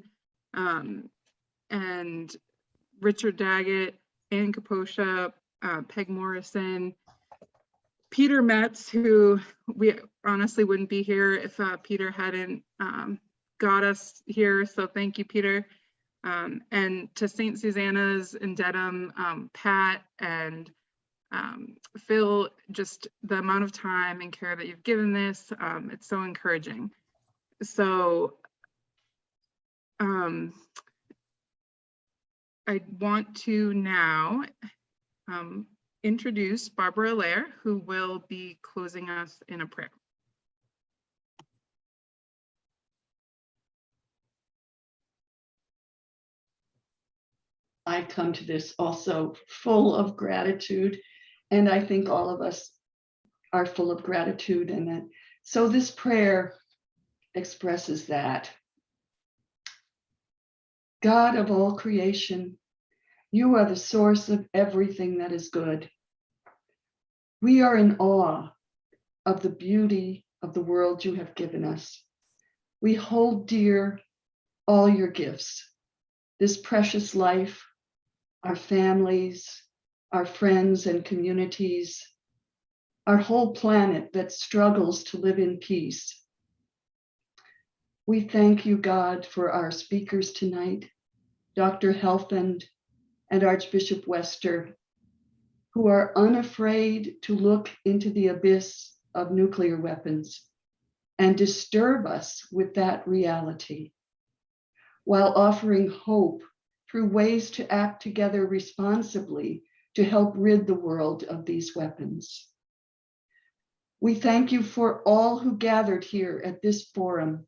and Richard Daggett, Ann Kaposha, Peg Morrison, Peter Metz, who we honestly wouldn't be here if Peter hadn't got us here. So thank you, Peter. And to St. Susanna's in Dedham, Pat and Phil, just the amount of time and care that you've given this, it's so encouraging. So I want to now introduce Barbara Allaire, who will be closing us in a prayer. I come to this also full of gratitude, and I think all of us are full of gratitude. And so this prayer expresses that. God of all creation, you are the source of everything that is good. We are in awe of the beauty of the world you have given us. We hold dear all your gifts, this precious life, our families, our friends and communities, our whole planet that struggles to live in peace. We thank you, God, for our speakers tonight, Dr. Helfand and Archbishop Wester, who are unafraid to look into the abyss of nuclear weapons and disturb us with that reality, while offering hope through ways to act together responsibly to help rid the world of these weapons. We thank you for all who gathered here at this forum,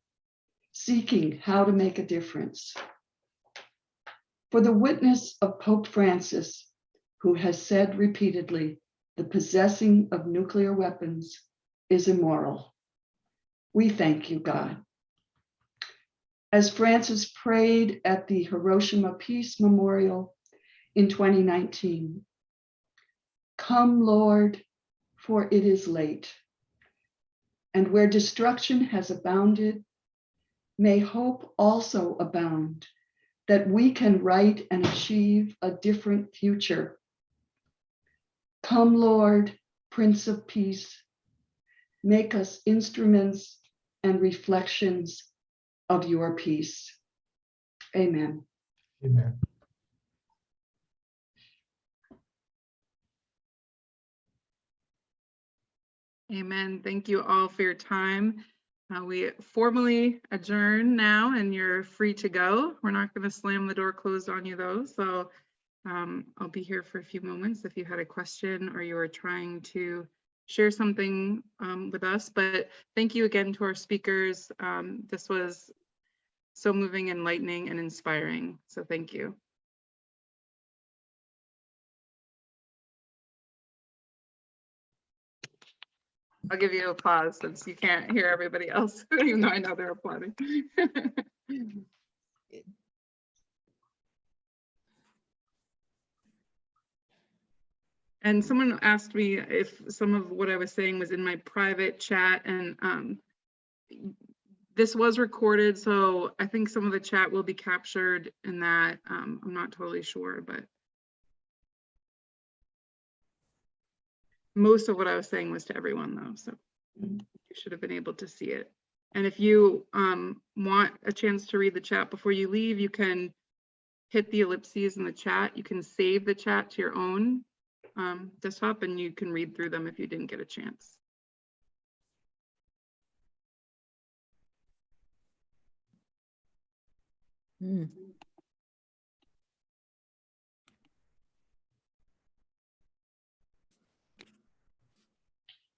seeking how to make a difference. For the witness of Pope Francis, who has said repeatedly, the possessing of nuclear weapons is immoral. We thank you, God. As Francis prayed at the Hiroshima Peace Memorial in 2019, come, Lord, for it is late. And where destruction has abounded, may hope also abound, that we can write and achieve a different future. Come, Lord, Prince of Peace, make us instruments and reflections of your peace. Amen. Amen. Amen. Thank you all for your time. We formally adjourn now and you're free to go. We're not going to slam the door closed on you though. So I'll be here for a few moments if you had a question or you were trying to share something with us. But thank you again to our speakers. This was so moving, enlightening, and inspiring. So thank you. I'll give you applause since you can't hear everybody else, even though I know they're applauding. And someone asked me if some of what I was saying was in my private chat, and this was recorded, so I think some of the chat will be captured in that. I'm not totally sure, but most of what I was saying was to everyone though, so you should have been able to see it. And if you want a chance to read the chat before you leave, you can hit the ellipses in the chat. You can save the chat to your own desktop and you can read through them if you didn't get a chance.